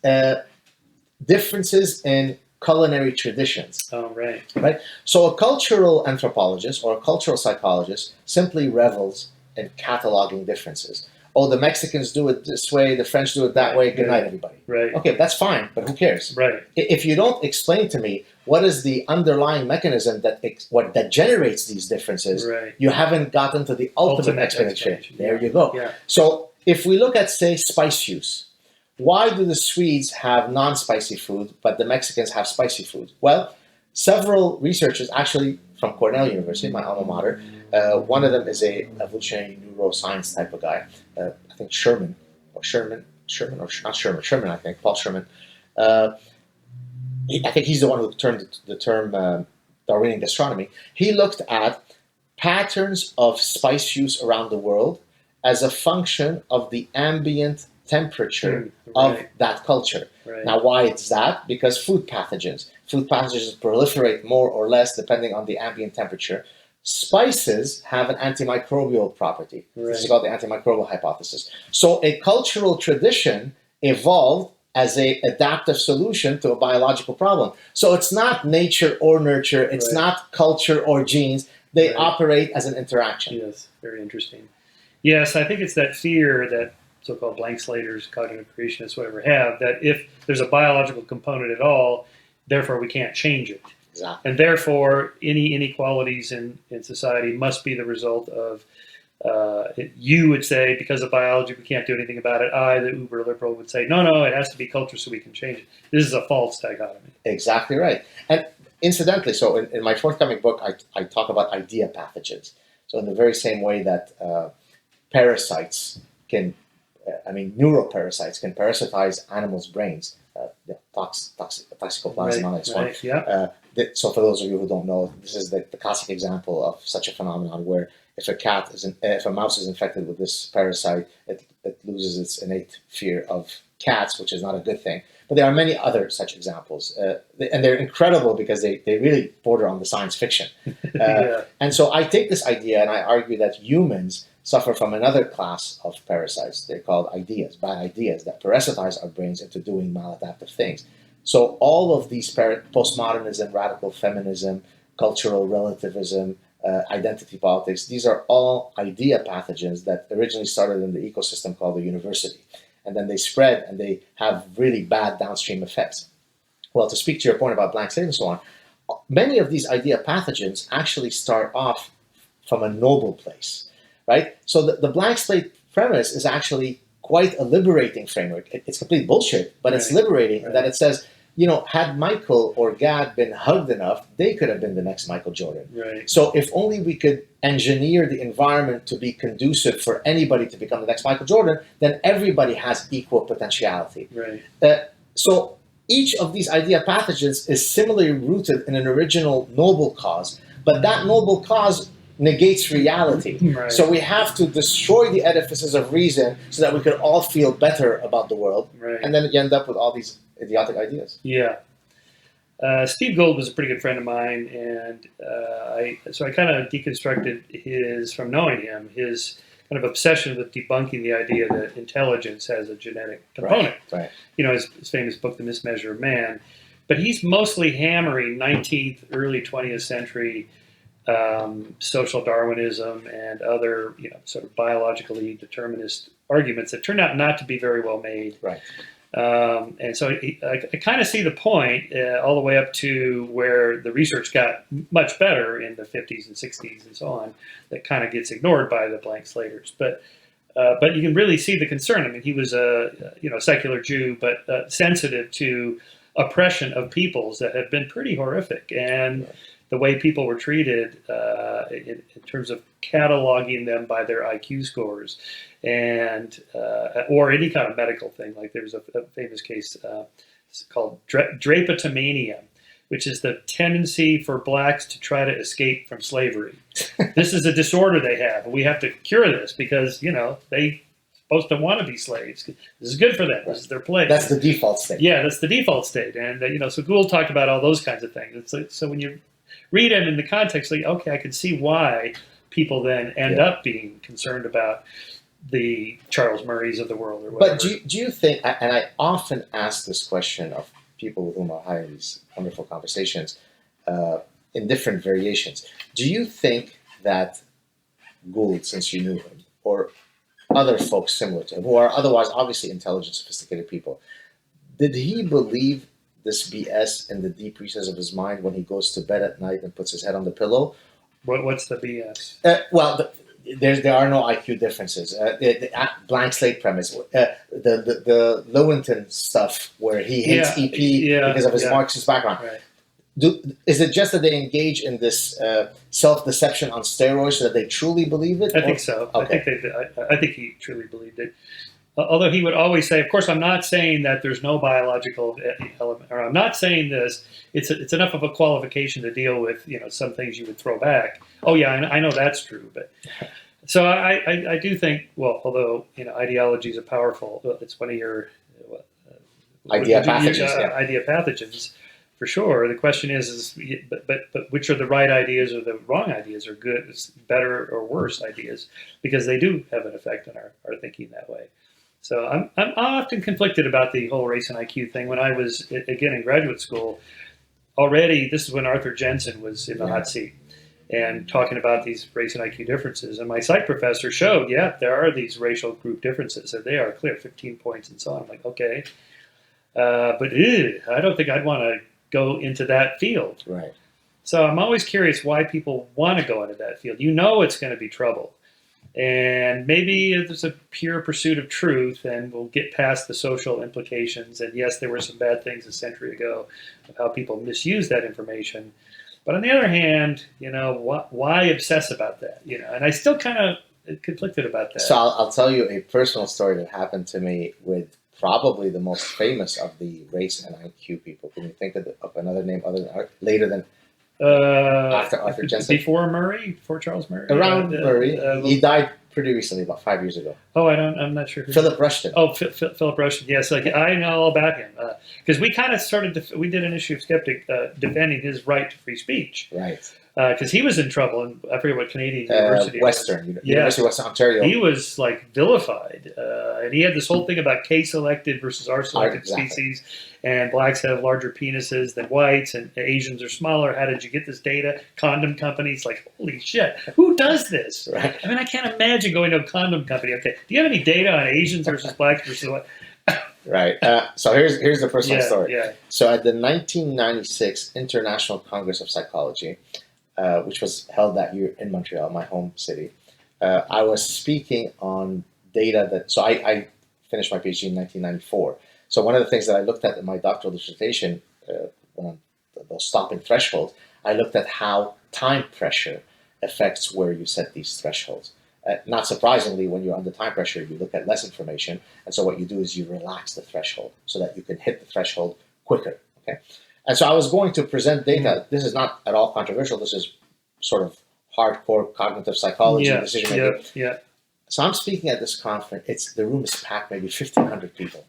differences in culinary traditions. Oh, right. So a cultural anthropologist or a cultural psychologist simply revels in cataloging differences. The Mexicans do it this way, the French do it that way, good night, everybody. Okay, that's fine, but who cares? If you don't explain to me what is the underlying mechanism that generates these differences, you haven't gotten to the ultimate explanation. There you go. So if we look at, say, spice use, why do the Swedes have non-spicy food, but the Mexicans have spicy food? Well, several researchers, actually from Cornell University, my alma mater, one of them is a evolutionary neuroscience type of guy. I think Sherman, I think, Paul Sherman. I think he's the one who termed the term Darwinian gastronomy. He looked at patterns of spice use around the world as a function of the ambient temperature of that culture. Now, why is that? Because food pathogens proliferate more or less depending on the ambient temperature. Spices have an antimicrobial property. This is called the antimicrobial hypothesis. So a cultural tradition evolved as an adaptive solution to a biological problem. So it's not nature or nurture. It's not culture or genes. They operate as an interaction. Yes, very interesting. Yes, I think it's that fear that so-called blank slaters, cognitive creationists, whatever, have, that if there's a biological component at all, therefore we can't change it. Exactly. And therefore, any inequalities in society must be the result of, you would say, because of biology, we can't do anything about it. I, the uber liberal, would say, no, it has to be culture so we can change it. This is a false dichotomy. Exactly right. And incidentally, so in my forthcoming book, I talk about idea pathogens. So in the very same way that parasites can neuroparasites can parasitize animals' brains. Toxicoplasma on its one. So for those of you who don't know, this is the classic example of such a phenomenon where if a mouse is infected with this parasite, it loses its innate fear of cats, which is not a good thing. But there are many other such examples, and they're incredible because they really border on the science fiction. And so I take this idea and I argue that humans suffer from another class of parasites. They're called bad ideas that parasitize our brains into doing maladaptive things. So all of these postmodernism, radical feminism, cultural relativism, identity politics, these are all idea pathogens that originally started in the ecosystem called the university. And then they spread and they have really bad downstream effects. Well, to speak to your point about blank slate and so on, many of these idea pathogens actually start off from a noble place, right? So the blank slate premise is actually quite a liberating framework. It's complete bullshit, but it's liberating in that it says, had Michael or Gad been hugged enough, they could have been the next Michael Jordan. Right. So if only we could engineer the environment to be conducive for anybody to become the next Michael Jordan, then everybody has equal potentiality. Right. So each of these idea pathogens is similarly rooted in an original noble cause, but that noble cause negates reality. Right. So we have to destroy the edifices of reason so that we can all feel better about the world. Right. And then you end up with all these idiotic ideas. Yeah. Steve Gould was a pretty good friend of mine, and I kind of deconstructed from knowing him, his kind of obsession with debunking the idea that intelligence has a genetic component. Right. His famous book, The Mismeasure of Man. But he's mostly hammering 19th, early 20th century social Darwinism and other, sort of biologically determinist arguments that turned out not to be very well made. Right. And so I kind of see the point all the way up to where the research got much better in the 50s and 60s and so on. That kind of gets ignored by the blank slaters. But you can really see the concern. I mean, he was a secular Jew, but sensitive to oppression of peoples that have been pretty horrific, and the way people were treated in terms of cataloging them by their IQ scores, and or any kind of medical thing. Like there's a famous case called drapetomania, which is the tendency for blacks to try to escape from slavery. This is a disorder they have. We have to cure this because they supposed to want to be slaves. This is good for them. This is their place. That's the default state. Yeah, that's the default state. And so Gould talked about all those kinds of things. It's like, so when you read it in the context, like, okay, I can see why people then end up being concerned about the Charles Murrays of the world or whatever. But do you think, and I often ask this question of people with whom I have these wonderful conversations in different variations, do you think that Gould, since you knew him, or other folks similar to him, who are otherwise obviously intelligent, sophisticated people, did he believe this BS in the deep recesses of his mind when he goes to bed at night and puts his head on the pillow? What's the BS? There are no IQ differences. The blank slate premise, the Lewontin stuff where he hates EP because of his Marxist background. Right. Is it just that they engage in this self-deception on steroids so that they truly believe it? I think so. Okay. I think he truly believed it. Although he would always say, of course, I'm not saying that there's no biological element, or I'm not saying this. It's enough of a qualification to deal with, some things you would throw back. Oh yeah, I know that's true, but so I do think, well, although ideologies are powerful, it's one of your idea pathogens. Idea pathogens, for sure. The question is but which are the right ideas or the wrong ideas, or good, better or worse ideas, because they do have an effect on our thinking that way. So I'm often conflicted about the whole race and IQ thing. When I was, again, in graduate school, already, this is when Arthur Jensen was in the hot seat and talking about these race and IQ differences. And my psych professor showed, there are these racial group differences, and they are clear, 15 points and so on. I'm like, okay. But I don't think I'd want to go into that field. Right. So I'm always curious why people want to go into that field. It's going to be trouble. And maybe it's a pure pursuit of truth, and we'll get past the social implications. And yes, there were some bad things a century ago of how people misuse that information. But on the other hand, why obsess about that? And I still kind of conflicted about that. So I'll tell you a personal story that happened to me with probably the most famous of the race and IQ people. Can you think of another name later than after Arthur Jensen? Before Charles Murray? Around Murray. He died pretty recently, about 5 years ago. Oh, I'm not sure. Philip Rushton. Oh, Philip Rushton. Yes, I know all about him because we kind of we did an issue of Skeptic defending his right to free speech. Right. Because he was in trouble, and I forget what Canadian university. University of Western Ontario. He was like vilified, and he had this whole thing about K-selected versus R-selected species, and blacks have larger penises than whites, and Asians are smaller. How did you get this data? Condom companies, like, holy shit, who does this? Right. I mean, I can't imagine going to a condom company. Okay, do you have any data on Asians versus blacks versus what? Right. So here's the personal story. Yeah. So at the 1996 International Congress of Psychology, which was held that year in Montreal, my home city, I was speaking on data so I finished my PhD in 1994. So one of the things that I looked at in my doctoral dissertation, when those stopping thresholds, I looked at how time pressure affects where you set these thresholds. Not surprisingly, when you're under time pressure, you look at less information. And so what you do is you relax the threshold so that you can hit the threshold quicker. Okay. And so I was going to present data. This is not at all controversial. This is sort of hardcore cognitive psychology decision making. Yeah. So I'm speaking at this conference. The room is packed, maybe 1,500 people.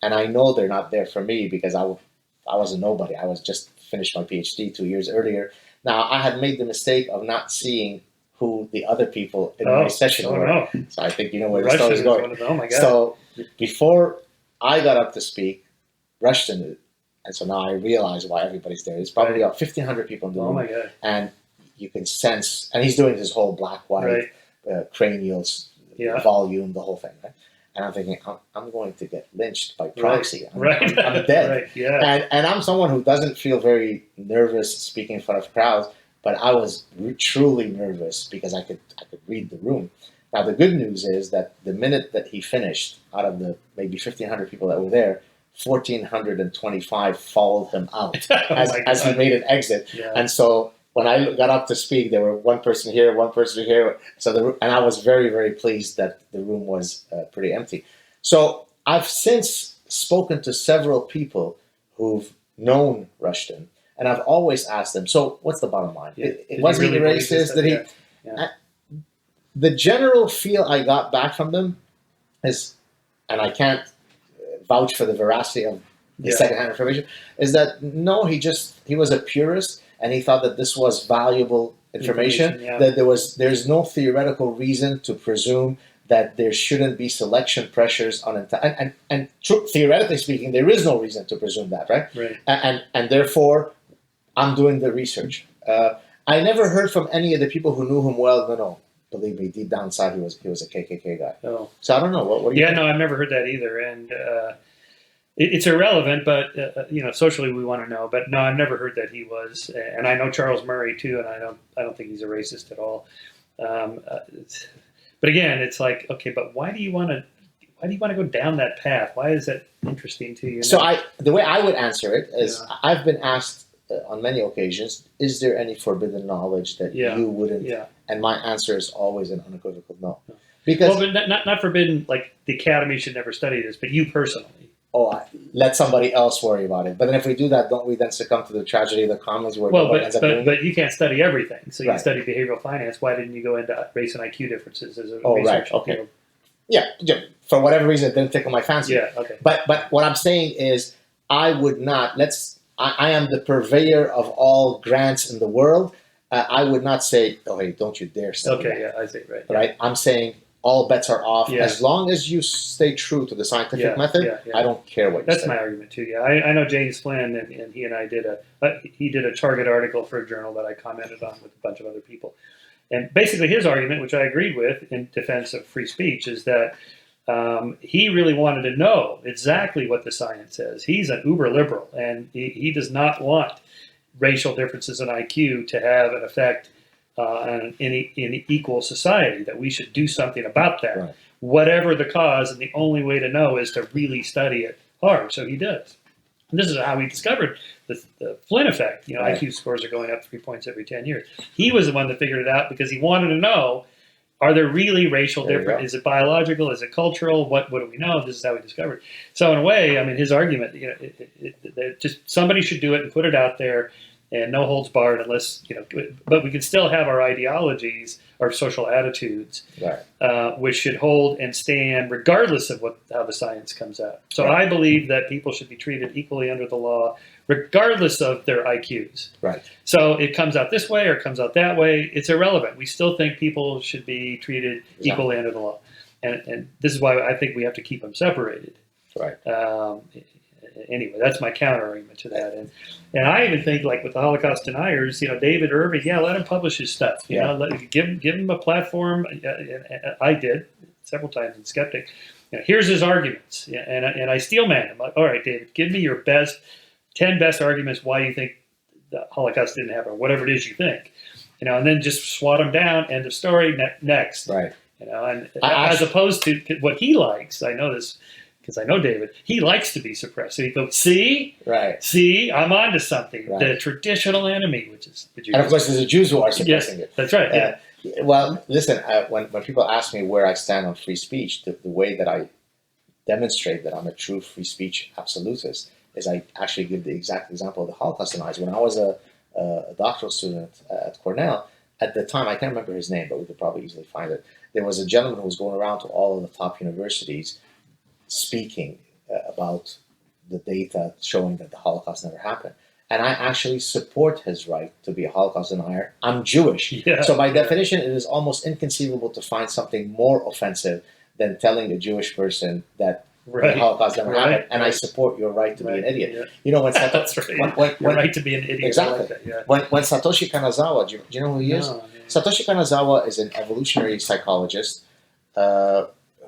And I know they're not there for me because I was a nobody. I was just finished my PhD 2 years earlier. Now, I had made the mistake of not seeing who the other people in my session were. No. So I think you know where the story's going. Oh my God. So before I got up to speak, Rushton, and so now I realize why everybody's there. There's probably about 1,500 people in the room. Oh my God. And you can sense, and he's doing his whole black-white cranial volume, the whole thing, right? And I'm thinking, I'm going to get lynched by proxy. Right. I'm dead. Right. Yeah. And I'm someone who doesn't feel very nervous speaking in front of crowds, but I was truly nervous because I could read the room. Now, the good news is that the minute that he finished, out of the maybe 1,500 people that were there, 1,425 followed him out as he made an exit. Yeah. And so when I got up to speak, there were one person here, one person here. And I was very, very pleased that the room was pretty empty. So I've since spoken to several people who've known Rushton, and I've always asked them, so what's the bottom line? Was he racist? Did he? Yeah. The general feel I got back from them is, and I can't vouch for the veracity of the secondhand information, is that no, he was a purist. And he thought that this was valuable information. That there's no theoretical reason to presume that there shouldn't be selection pressures on and theoretically speaking, there is no reason to presume that, right? Right. And therefore, I'm doing the research. I never heard from any of the people who knew him well. No, believe me, deep down inside, he was a KKK guy. Oh. So I don't know. What do you think? No, I've never heard that either, and. It's irrelevant, but socially we want to know. But no, I've never heard that he was, and I know Charles Murray too, and I don't think he's a racist at all. But again, it's like, okay, but why do you want to go down that path? Why is that interesting to you? So the way I would answer it is, I've been asked on many occasions, is there any forbidden knowledge that you wouldn't? Yeah. And my answer is always an unequivocal no. Because but not forbidden. Like the academy should never study this, but you personally. Let somebody else worry about it. But then if we do that, don't we then succumb to the tragedy of the commons where ends up doing but you can't study everything. So you study behavioral finance. Why didn't you go into race and IQ differences as a research? Right. Okay. Yeah. For whatever reason, it didn't tickle my fancy. Yeah. Okay. But what I'm saying is, I would not. I am the purveyor of all grants in the world. I would not say, oh, hey, don't you dare study that. Okay. Yeah, I see. Right. Right. I'm saying, all bets are off. Yeah. As long as you stay true to the scientific method, I don't care what you say. That's my argument too. Yeah, I know James Flynn, and he and I did a Target article for a journal that I commented on with a bunch of other people. And basically his argument, which I agreed with in defense of free speech, is that he really wanted to know exactly what the science says. He's an uber liberal, and he does not want racial differences in IQ to have an effect in equal society, that we should do something about that, right. Whatever the cause, and the only way to know is to really study it hard. So he does. And this is how we discovered the Flynn effect. Right. IQ scores are going up 3 points every 10 years. He was the one that figured it out because he wanted to know, are there really racial differences? Is it biological? Is it cultural? What do we know? This is how we discovered. So in a way, I mean, his argument, just somebody should do it and put it out there, and no holds barred, unless but we can still have our ideologies, our social attitudes, right. Which should hold and stand regardless of how the science comes out. So right. I believe that people should be treated equally under the law, regardless of their IQs. Right. So it comes out this way or it comes out that way, it's irrelevant. We still think people should be treated equally under the law, and this is why I think we have to keep them separated. Right. Anyway, that's my counter argument to that, and I even think, like with the Holocaust deniers, David Irving, let him publish his stuff. Give him a platform. I did several times in Skeptic. Here's his arguments, and I steel man him. Like, all right, David, give me your 10 best arguments why you think the Holocaust didn't happen, or whatever it is you think, and then just swat them down. End of story. Next, right? And as opposed to what he likes, I know this, because I know David, he likes to be suppressed. So he goes, see, I'm onto something. Right. The traditional enemy, which is the Jews. And of course, there's the Jews who are suppressing it. That's right. Well, listen, when people ask me where I stand on free speech, the way that I demonstrate that I'm a true free speech absolutist is I actually give the exact example of the Holocaust deniers. When I was a doctoral student at Cornell, at the time, I can't remember his name, but we could probably easily find it. There was a gentleman who was going around to all of the top universities speaking about the data showing that the Holocaust never happened. And I actually support his right to be a Holocaust denier. I'm Jewish. So by definition, it is almost inconceivable to find something more offensive than telling a Jewish person that the Holocaust never happened. And I support your right to be an idiot. When that's right. Your right to be an idiot. Exactly. When Satoshi Kanazawa, do you know who he is? No. Satoshi Kanazawa is an evolutionary psychologist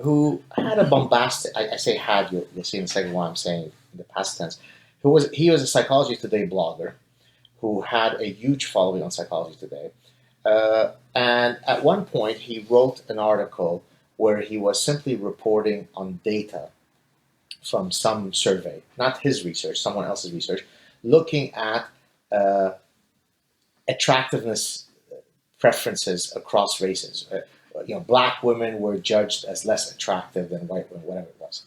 who had a bombastic, I say had, you'll see in a second why I'm saying in the past tense, he was a Psychology Today blogger who had a huge following on Psychology Today. And at one point, he wrote an article where he was simply reporting on data from some survey, not his research, someone else's research, looking at attractiveness preferences across races. Black women were judged as less attractive than white women, whatever it was.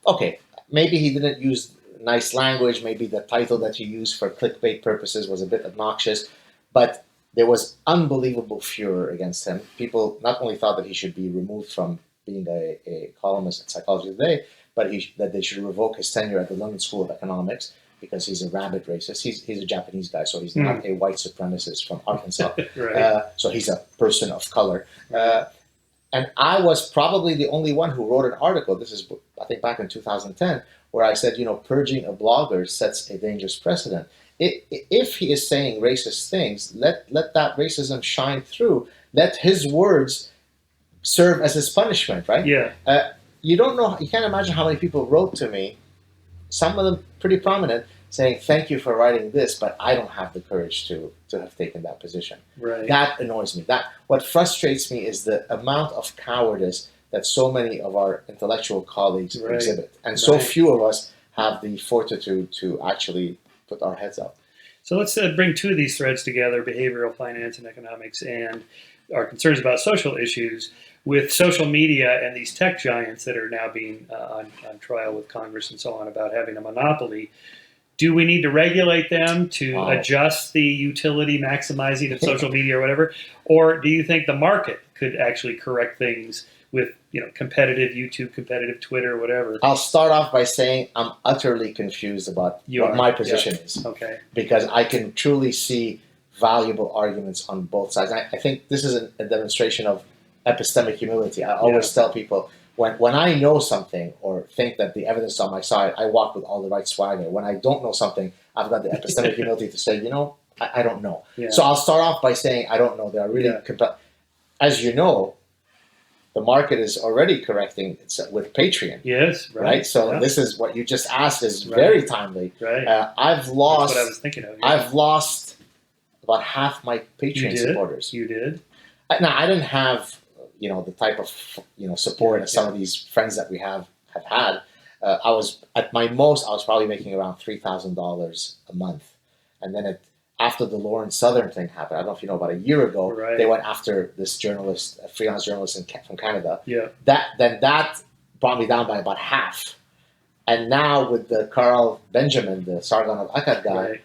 Okay, maybe he didn't use nice language. Maybe the title that he used for clickbait purposes was a bit obnoxious, but there was unbelievable furor against him. People not only thought that he should be removed from being a columnist at Psychology Today, but that they should revoke his tenure at the London School of Economics because he's a rabid racist. He's a Japanese guy, so he's not a white supremacist from Arkansas. Right. So he's a person of color. And I was probably the only one who wrote an article. This is, I think, back in 2010, where I said, purging a blogger sets a dangerous precedent. If he is saying racist things, let that racism shine through. Let his words serve as his punishment, right? Yeah. You can't imagine how many people wrote to me, some of them pretty prominent, saying, thank you for writing this, but I don't have the courage to have taken that position. Right. That annoys me. What frustrates me is the amount of cowardice that so many of our intellectual colleagues exhibit. And so few of us have the fortitude to actually put our heads up. So let's bring two of these threads together, behavioral finance and economics, and our concerns about social issues with social media and these tech giants that are now being on trial with Congress and so on about having a monopoly. Do we need to regulate them to adjust the utility maximizing of social media or whatever? Or do you think the market could actually correct things with competitive YouTube, competitive Twitter, whatever? I'll start off by saying I'm utterly confused about what my position is. Okay. Because I can truly see valuable arguments on both sides. I think this is a demonstration of epistemic humility. I always tell people, when I know something or think that the evidence is on my side, I walk with all the right swagger. When I don't know something, I've got the epistemic humility to say, I don't know. Yeah. So I'll start off by saying I don't know. They are really as you know, the market is already correcting with Patreon. Yes, right. So this is what you just asked is very timely. Right. I've lost. That's what I was thinking of. I've lost about half my Patreon supporters. You did. Now I didn't have the type of support that some of these friends that we have had. I was at my most. I was probably making around $3,000 a month, and then after the Lawrence Southern thing happened, I don't know if you know, about a year ago, Right. they went after this journalist, a freelance journalist from Canada. Yeah. That brought me down by about half. And now with the Carl Benjamin, the Sargon of Akkad guy, Right.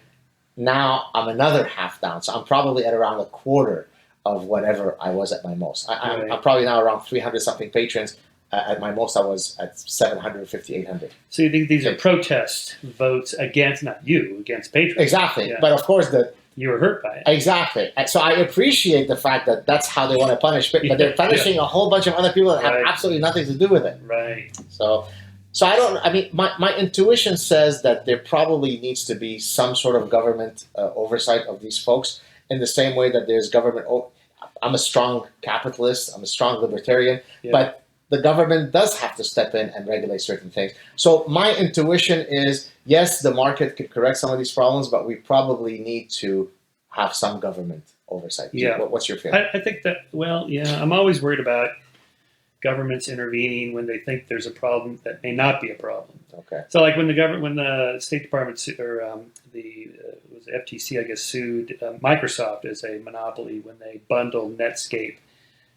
now I'm another half down. So I'm probably at around a quarter of whatever I was at my most. Right. I'm probably now around 300 something patrons. At my most, I was at 750, 800. So you think these are protest votes against, not you, against patrons? Exactly. Yeah. But of course, You were hurt by it. exactly. So I appreciate the fact that that's how they want to punish, but they're punishing a whole bunch of other people that have Right. absolutely nothing to do with it. Right. So I mean, my intuition says that there probably needs to be some sort of government oversight of these folks in the same way that there's government. I'm a strong capitalist. I'm a strong libertarian, Yeah. but the government does have to step in and regulate certain things. So my intuition is, yes, the market could correct some of these problems, but we probably need to have some government oversight. Yeah. What's your feeling? I think that, well, yeah, I'm always worried about governments intervening when they think there's a problem that may not be a problem. Okay. So, like when the State Department was FTC, I guess, sued Microsoft as a monopoly when they bundled Netscape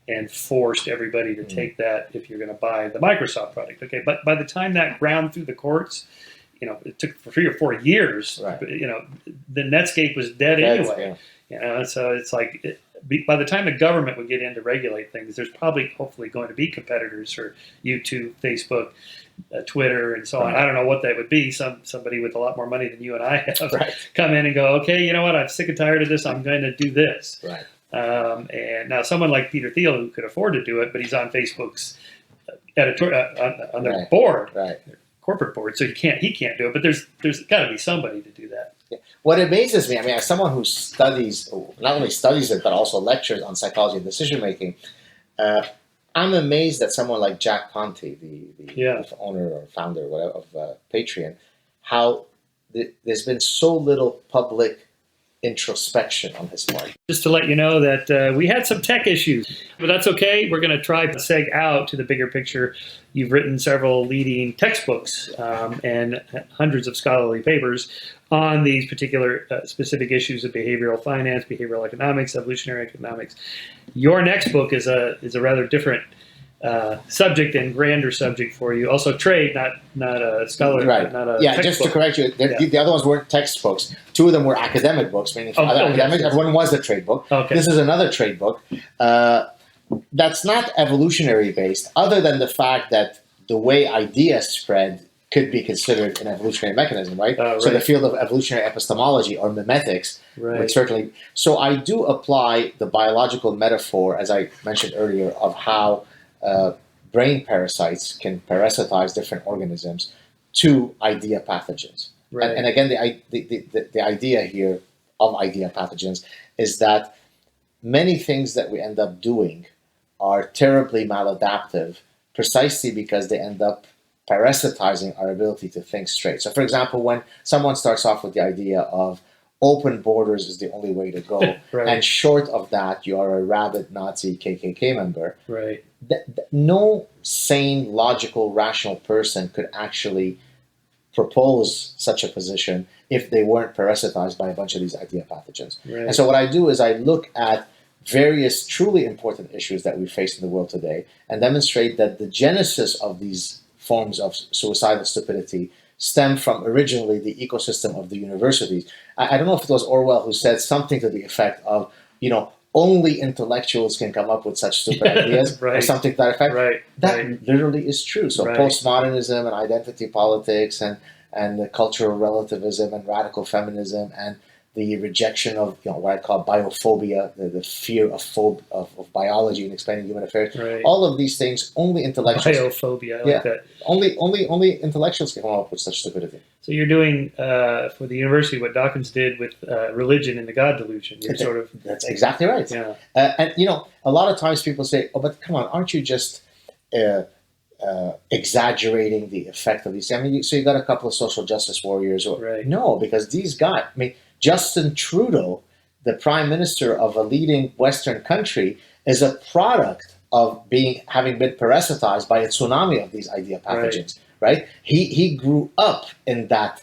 and forced everybody to take that if you're going to buy the Microsoft product. Okay, but by the time that ground through the courts, it took 3 or 4 years. Right. The Netscape was dead anyway. So it's like, by the time the government would get in to regulate things, there's probably, hopefully, going to be competitors for YouTube, Facebook, Twitter, and so on. I don't know what that would be. Somebody with a lot more money than you and I have come in and go, okay, you know what? I'm sick and tired of this. I'm going to do this. Right. And now someone like Peter Thiel, who could afford to do it, but he's on Facebook's on their board, corporate board, so he can't do it. But there's got to be somebody to do that. Yeah. What amazes me, I mean, as someone who not only studies it, but also lectures on psychology and decision making, I'm amazed that someone like Jack Ponte, the owner or founder of Patreon, how there's been so little public introspection on his part. Just to let you know that we had some tech issues, but that's okay. We're going to try to seg out to the bigger picture. You've written several leading textbooks and hundreds of scholarly papers on these particular specific issues of behavioral finance, behavioral economics, evolutionary economics. Your next book is a rather different subject and grander subject for you. Also trade, not a scholar, not a textbook. Just to correct you, the other ones weren't textbooks. 2 of them were academic books, meaning academic. Yes. One was a trade book. Okay. This is another trade book. That's not evolutionary based, other than the fact that the way ideas spread could be considered an evolutionary mechanism, right? So the field of evolutionary epistemology or memetics would certainly. So I do apply the biological metaphor, as I mentioned earlier, of how brain parasites can parasitize different organisms to idea pathogens. Right. And again, the idea here of idea pathogens is that many things that we end up doing are terribly maladaptive precisely because they end up parasitizing our ability to think straight. So, for example, when someone starts off with the idea of open borders is the only way to go, and short of that, you are a rabid Nazi KKK member, no sane, logical, rational person could actually propose such a position if they weren't parasitized by a bunch of these idea pathogens. And so what I do is I look at various truly important issues that we face in the world today and demonstrate that the genesis of these forms of suicidal stupidity stem from originally the ecosystem of the universities. I don't know if it was Orwell who said something to the effect of, only intellectuals can come up with such stupid ideas, or something to that effect. That literally is true. So postmodernism and identity politics and the cultural relativism and radical feminism and the rejection of what I call biophobia, the fear of biology and explaining human affairs. All of these things, only intellectuals. Biophobia, I like that. Only intellectuals can come up with such stupidity. So you're doing for the university what Dawkins did with religion and the God delusion. That's exactly right. Yeah. And a lot of times people say, "Oh, but come on, aren't you just exaggerating the effect of these?" I mean, so you got a couple of social justice warriors. No, because these guys. I mean, Justin Trudeau, the prime minister of a leading Western country, is a product of having been parasitized by a tsunami of these idea pathogens. Right? He grew up in that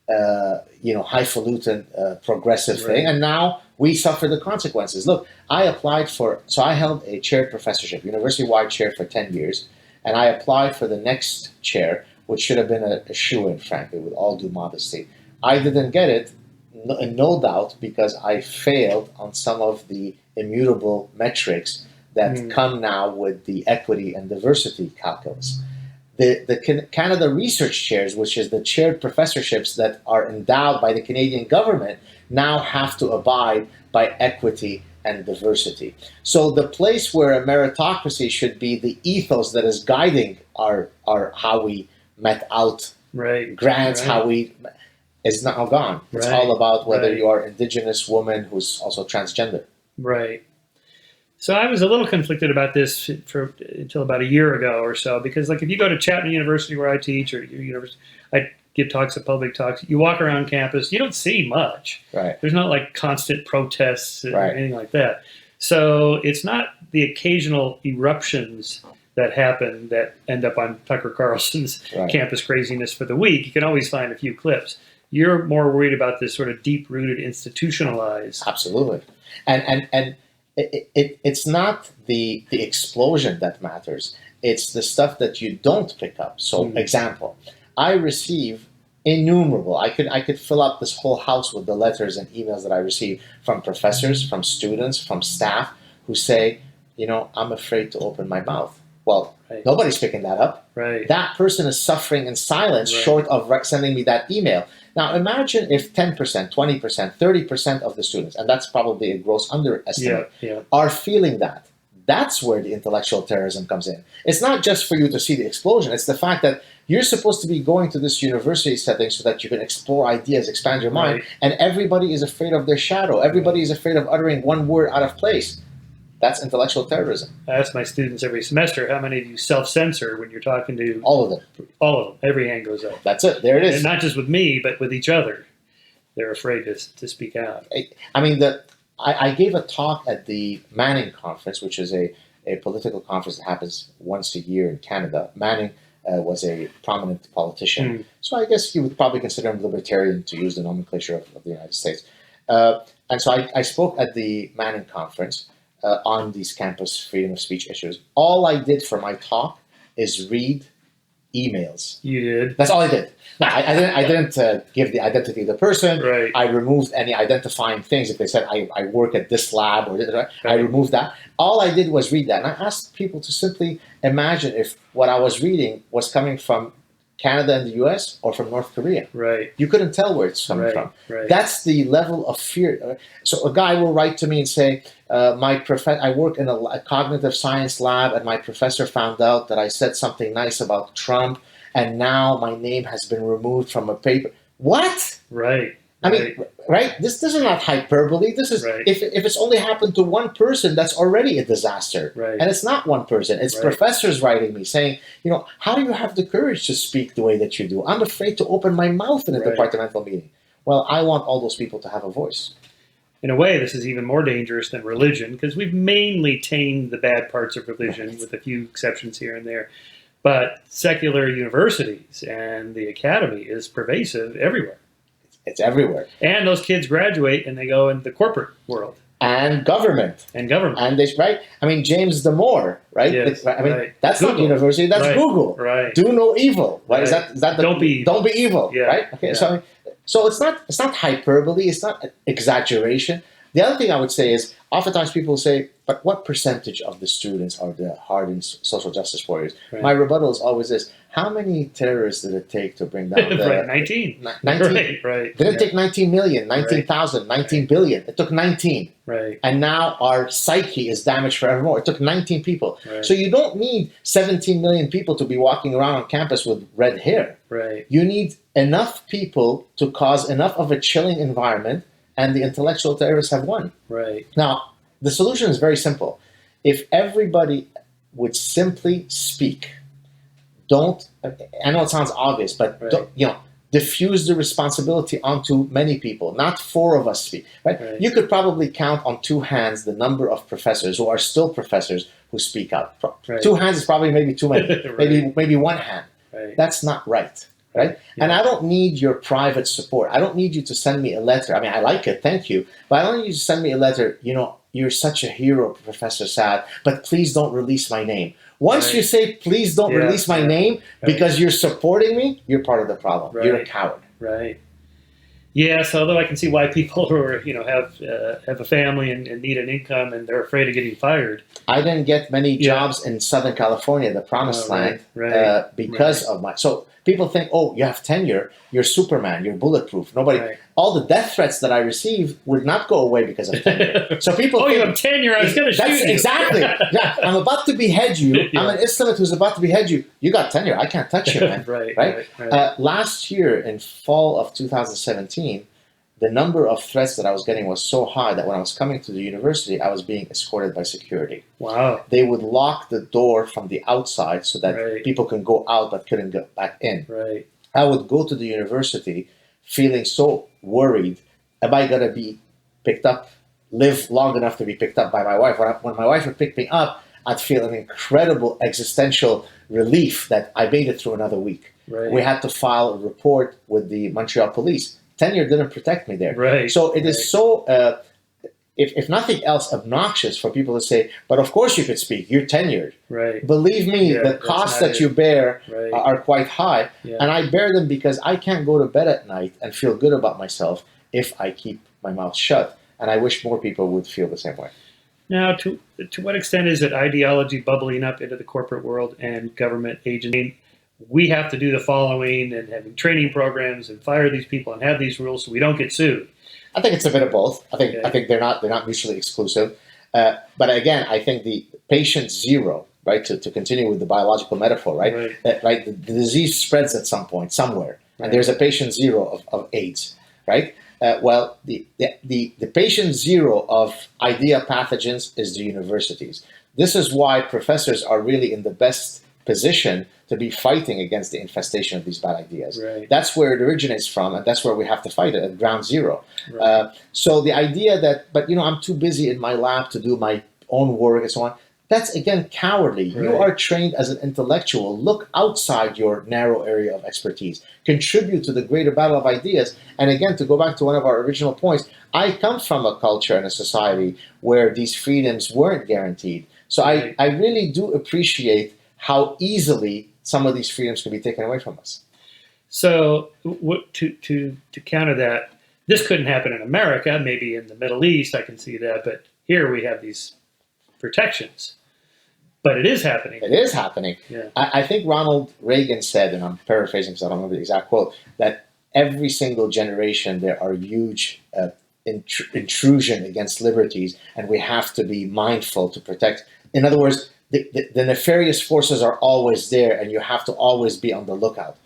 highfalutin progressive thing, and now we suffer the consequences. Look, I held a chaired professorship, university-wide chair for 10 years, and I applied for the next chair, which should have been a shoo-in, frankly, with all due modesty. I didn't get it, no doubt, because I failed on some of the immutable metrics that come now with the equity and diversity calculus. The Canada Research Chairs, which is the chaired professorships that are endowed by the Canadian government, now have to abide by equity and diversity. So the place where a meritocracy should be the ethos that is guiding our how we met out grants, how we is now gone. It's all about whether you are Indigenous woman who's also transgender. Right. So I was a little conflicted about this until about a year ago or so, because like if you go to Chapman University where I teach, or your university, I give talks at public talks, you walk around campus, you don't see much. Right. There's not like constant protests or anything like that. So it's not the occasional eruptions that happen that end up on Tucker Carlson's campus craziness for the week. You can always find a few clips. You're more worried about this sort of deep-rooted, institutionalized. Absolutely. And it's not the explosion that matters. It's the stuff that you don't pick up. So, example, I receive innumerable. I could fill up this whole house with the letters and emails that I receive from professors, from students, from staff who say, I'm afraid to open my mouth. Well, nobody's picking that up. Right. That person is suffering in silence short of sending me that email. Now, imagine if 10%, 20%, 30% of the students, and that's probably a gross underestimate, are feeling that. That's where the intellectual terrorism comes in. It's not just for you to see the explosion. It's the fact that you're supposed to be going to this university setting so that you can explore ideas, expand your mind, and everybody is afraid of their shadow. Everybody is afraid of uttering one word out of place. That's intellectual terrorism. I ask my students every semester, how many of you self-censor when you're talking to... All of them. All of them. Every hand goes up. That's it. There it is. And not just with me, but with each other. They're afraid to speak out. I mean, I gave a talk at the Manning Conference, which is a political conference that happens once a year in Canada. Manning was a prominent politician. So I guess you would probably consider him libertarian, to use the nomenclature of the United States. And so I spoke at the Manning Conference on these campus freedom of speech issues. All I did for my talk is read emails. You did? That's all I did. No, I didn't give the identity of the person. Right. I removed any identifying things. If they said I work at this lab, or I removed that. All I did was read that. And I asked people to simply imagine if what I was reading was coming from Canada and the US or from North Korea. Right. You couldn't tell where it's coming from. Right. That's the level of fear. So a guy will write to me and say, I work in a cognitive science lab, and my professor found out that I said something nice about Trump, and now my name has been removed from a paper. What? Right. I mean, right? This is not hyperbole. This is if it's only happened to one person, that's already a disaster. Right. And it's not one person. It's professors writing me saying, how do you have the courage to speak the way that you do? I'm afraid to open my mouth in a departmental meeting. Well, I want all those people to have a voice. In a way, this is even more dangerous than religion, because we've mainly tamed the bad parts of religion, with a few exceptions here and there. But secular universities and the academy is pervasive everywhere. It's everywhere. And those kids graduate and they go in the corporate world. And government. And I mean, James Damore, right? Yes, that's Google. Not university, that's Google. Right. Do no evil. Right? Is that the, don't be evil. Yeah. Right? Okay. Yeah. So it's not hyperbole, it's not exaggeration. The other thing I would say is, oftentimes people say, but what percentage of the students are the hardened social justice warriors? Right. My rebuttal is always this: how many terrorists did it take to bring down the... 19. 19. Right. Didn't take 19 million, 19,000, 19 billion. It took 19. Right. And now our psyche is damaged forevermore. It took 19 people. Right. So you don't need 17 million people to be walking around on campus with red hair. Right. You need enough people to cause enough of a chilling environment, and the intellectual terrorists have won. Right. Now, the solution is very simple. If everybody would simply speak, I know it sounds obvious, but diffuse the responsibility onto many people, not 4 of us speak. Right? You could probably count on 2 hands the number of professors who are still professors who speak out. 2 hands is probably maybe too many. Maybe 1 hand. Right. That's not right. right? Yeah. And I don't need your private support. I don't need you to send me a letter. I mean, I like it, thank you, but I don't need you to send me a letter, you're such a hero, Professor Saad, but please don't release my name. Once you say, please don't release my name because you're supporting me, you're part of the problem. You're a coward. Right. Yes, although I can see why people who are, have a family and need an income and they're afraid of getting fired. I didn't get many jobs in Southern California, the promised land, because of my... So people think, oh, you have tenure, you're Superman, you're bulletproof. All the death threats that I received would not go away because of tenure. So people think, you have tenure, I was going to shoot you. Exactly. Yeah, I'm about to behead you. I'm an Islamist who's about to behead you. You got tenure. I can't touch you, man. Right. Last year, in fall of 2017, the number of threats that I was getting was so high that when I was coming to the university, I was being escorted by security. Wow. They would lock the door from the outside so that people can go out but couldn't get back in. Right. I would go to the university feeling so worried, am I going to be picked up, live long enough to be picked up by my wife? When my wife would pick me up, I'd feel an incredible existential relief that I made it through another week. Right. We had to file a report with the Montreal police. Tenure didn't protect me there. Right. So it is so, if nothing else, obnoxious for people to say, but of course you could speak, you're tenured. Right. Believe me, the costs that you bear are quite high. Yeah. And I bear them because I can't go to bed at night and feel good about myself if I keep my mouth shut. And I wish more people would feel the same way. Now, to what extent is it ideology bubbling up into the corporate world and government agencies? We have to do the following and having training programs and fire these people and have these rules so we don't get sued. I think it's a bit of both. I think they're not mutually exclusive. But again, I think the patient zero, right? To continue with the biological metaphor, right? The disease spreads at some point somewhere, and there's a patient zero of AIDS, right? Well, the patient zero of idea pathogens is the universities. This is why professors are really in the best position to be fighting against the infestation of these bad ideas. Right. That's where it originates from, and that's where we have to fight it at ground zero. Right. So the idea that, but I'm too busy in my lab to do my own work and so on, that's again cowardly. Right. You are trained as an intellectual. Look outside your narrow area of expertise. Contribute to the greater battle of ideas. And again, to go back to one of our original points, I come from a culture and a society where these freedoms weren't guaranteed. So I really do appreciate how easily some of these freedoms can be taken away from us. So to counter that, this couldn't happen in America, maybe in the Middle East, I can see that, but here we have these protections. But it is happening. It is happening. Yeah. I think Ronald Reagan said, and I'm paraphrasing because I don't remember the exact quote, that every single generation there are huge intrusion against liberties, and we have to be mindful to protect. In other words, the nefarious forces are always there, and you have to always be on the lookout.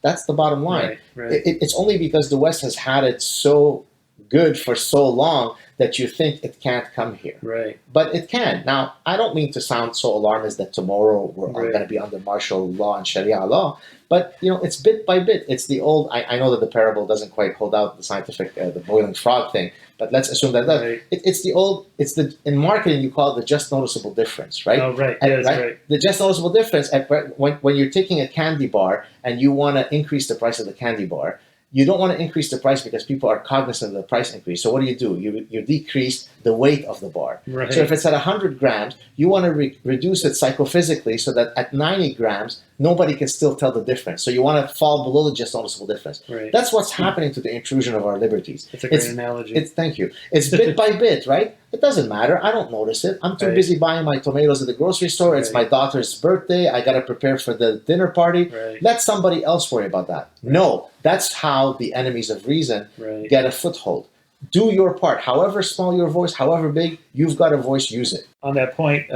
That's the bottom line. Right. It's only because the West has had it so good for so long that you think it can't come here. Right. But it can. Now, I don't mean to sound so alarmist that tomorrow we're going to be under martial law and Sharia law, but it's bit by bit. It's the old, I know that the parable doesn't quite hold out the scientific, the boiling frog thing, but let's assume that it's the old, in marketing you call it the just noticeable difference, right? Oh, right. And, the just noticeable difference, when you're taking a candy bar and you want to increase the price of the candy bar, you don't want to increase the price because people are cognizant of the price increase. So what do? You decrease the weight of the bar. Right. So if it's at 100 grams, you want to reduce it psychophysically so that at 90 grams, nobody can still tell the difference. So you want to fall below the just noticeable difference. Right. That's what's happening to the intrusion of our liberties. It's a great analogy. Thank you. It's bit by bit, right? It doesn't matter. I don't notice it. I'm too busy buying my tomatoes at the grocery store. It's my daughter's birthday. I got to prepare for the dinner party. Right. Let somebody else worry about that. No, that's how the enemies of reason get a foothold. Do your part. However small your voice, however big, you've got a voice, use it. On that point,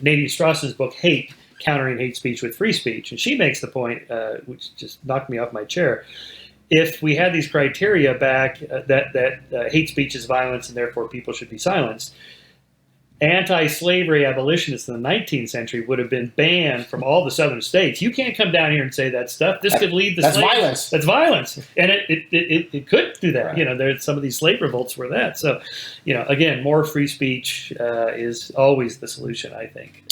Nadine Strauss's book, Hate, Countering Hate Speech with Free Speech, and she makes the point, which just knocked me off my chair. If we had these criteria back that hate speech is violence and therefore people should be silenced, anti-slavery abolitionists in the 19th century would have been banned from all the southern states. You can't come down here and say that stuff. This could lead to That's slavery. violence. That's violence. And it could do that. Right. There's some of these slave revolts were that. So, again, more free speech is always the solution, I think.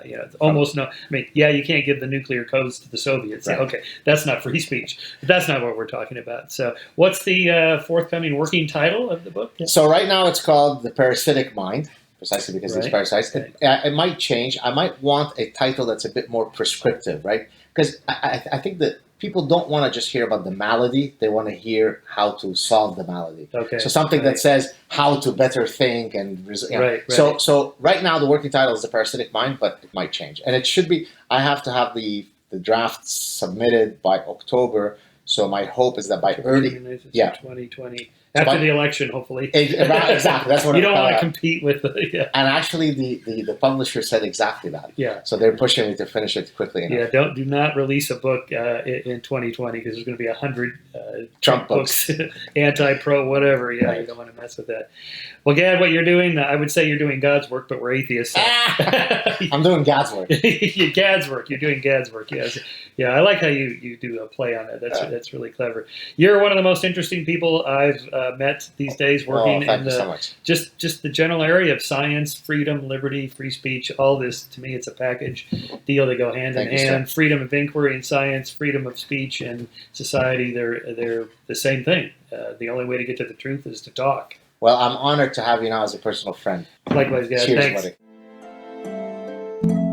It's almost you can't give the nuclear codes to the Soviets. Right. Okay, that's not free speech. But that's not what we're talking about. So what's the forthcoming working title of the book? So right now it's called The Parasitic Mind, precisely because Right. it's parasites. Right. It might change. I might want a title that's a bit more prescriptive, right? Because I think that people don't want to just hear about the malady. They want to hear how to solve the malady. Okay. So something that says how to better think and Right. So right now the working title is The Parasitic Mind, but it might change. And it should be, I have to have the draft submitted by October. So my hope is that by early 2020. After the election, hopefully. Exactly. That's what you don't want to compete with And actually, the publisher said exactly that. Yeah. So they're pushing me to finish it quickly enough. Yeah. Do not release a book in 2020 because there's going to be 100 Trump books, anti-pro, whatever. Yeah, Right. You don't want to mess with that. Well, Gad, what you're doing, I would say you're doing God's work, but we're atheists. So. I'm doing Gad's work. Gad's work. You're doing Gad's work. Yes. Yeah. I like how you do a play on that. That's really clever. You're one of the most interesting people I've met these days working thank in you the so much. just the general area of science, freedom, liberty, free speech. All this, to me, it's a package deal. They go hand in hand. Freedom of inquiry in science, freedom of speech in society. They're the same thing. The only way to get to the truth is to talk. Well, I'm honored to have you now as a personal friend. Likewise, Gad. Cheers, Thanks. buddy.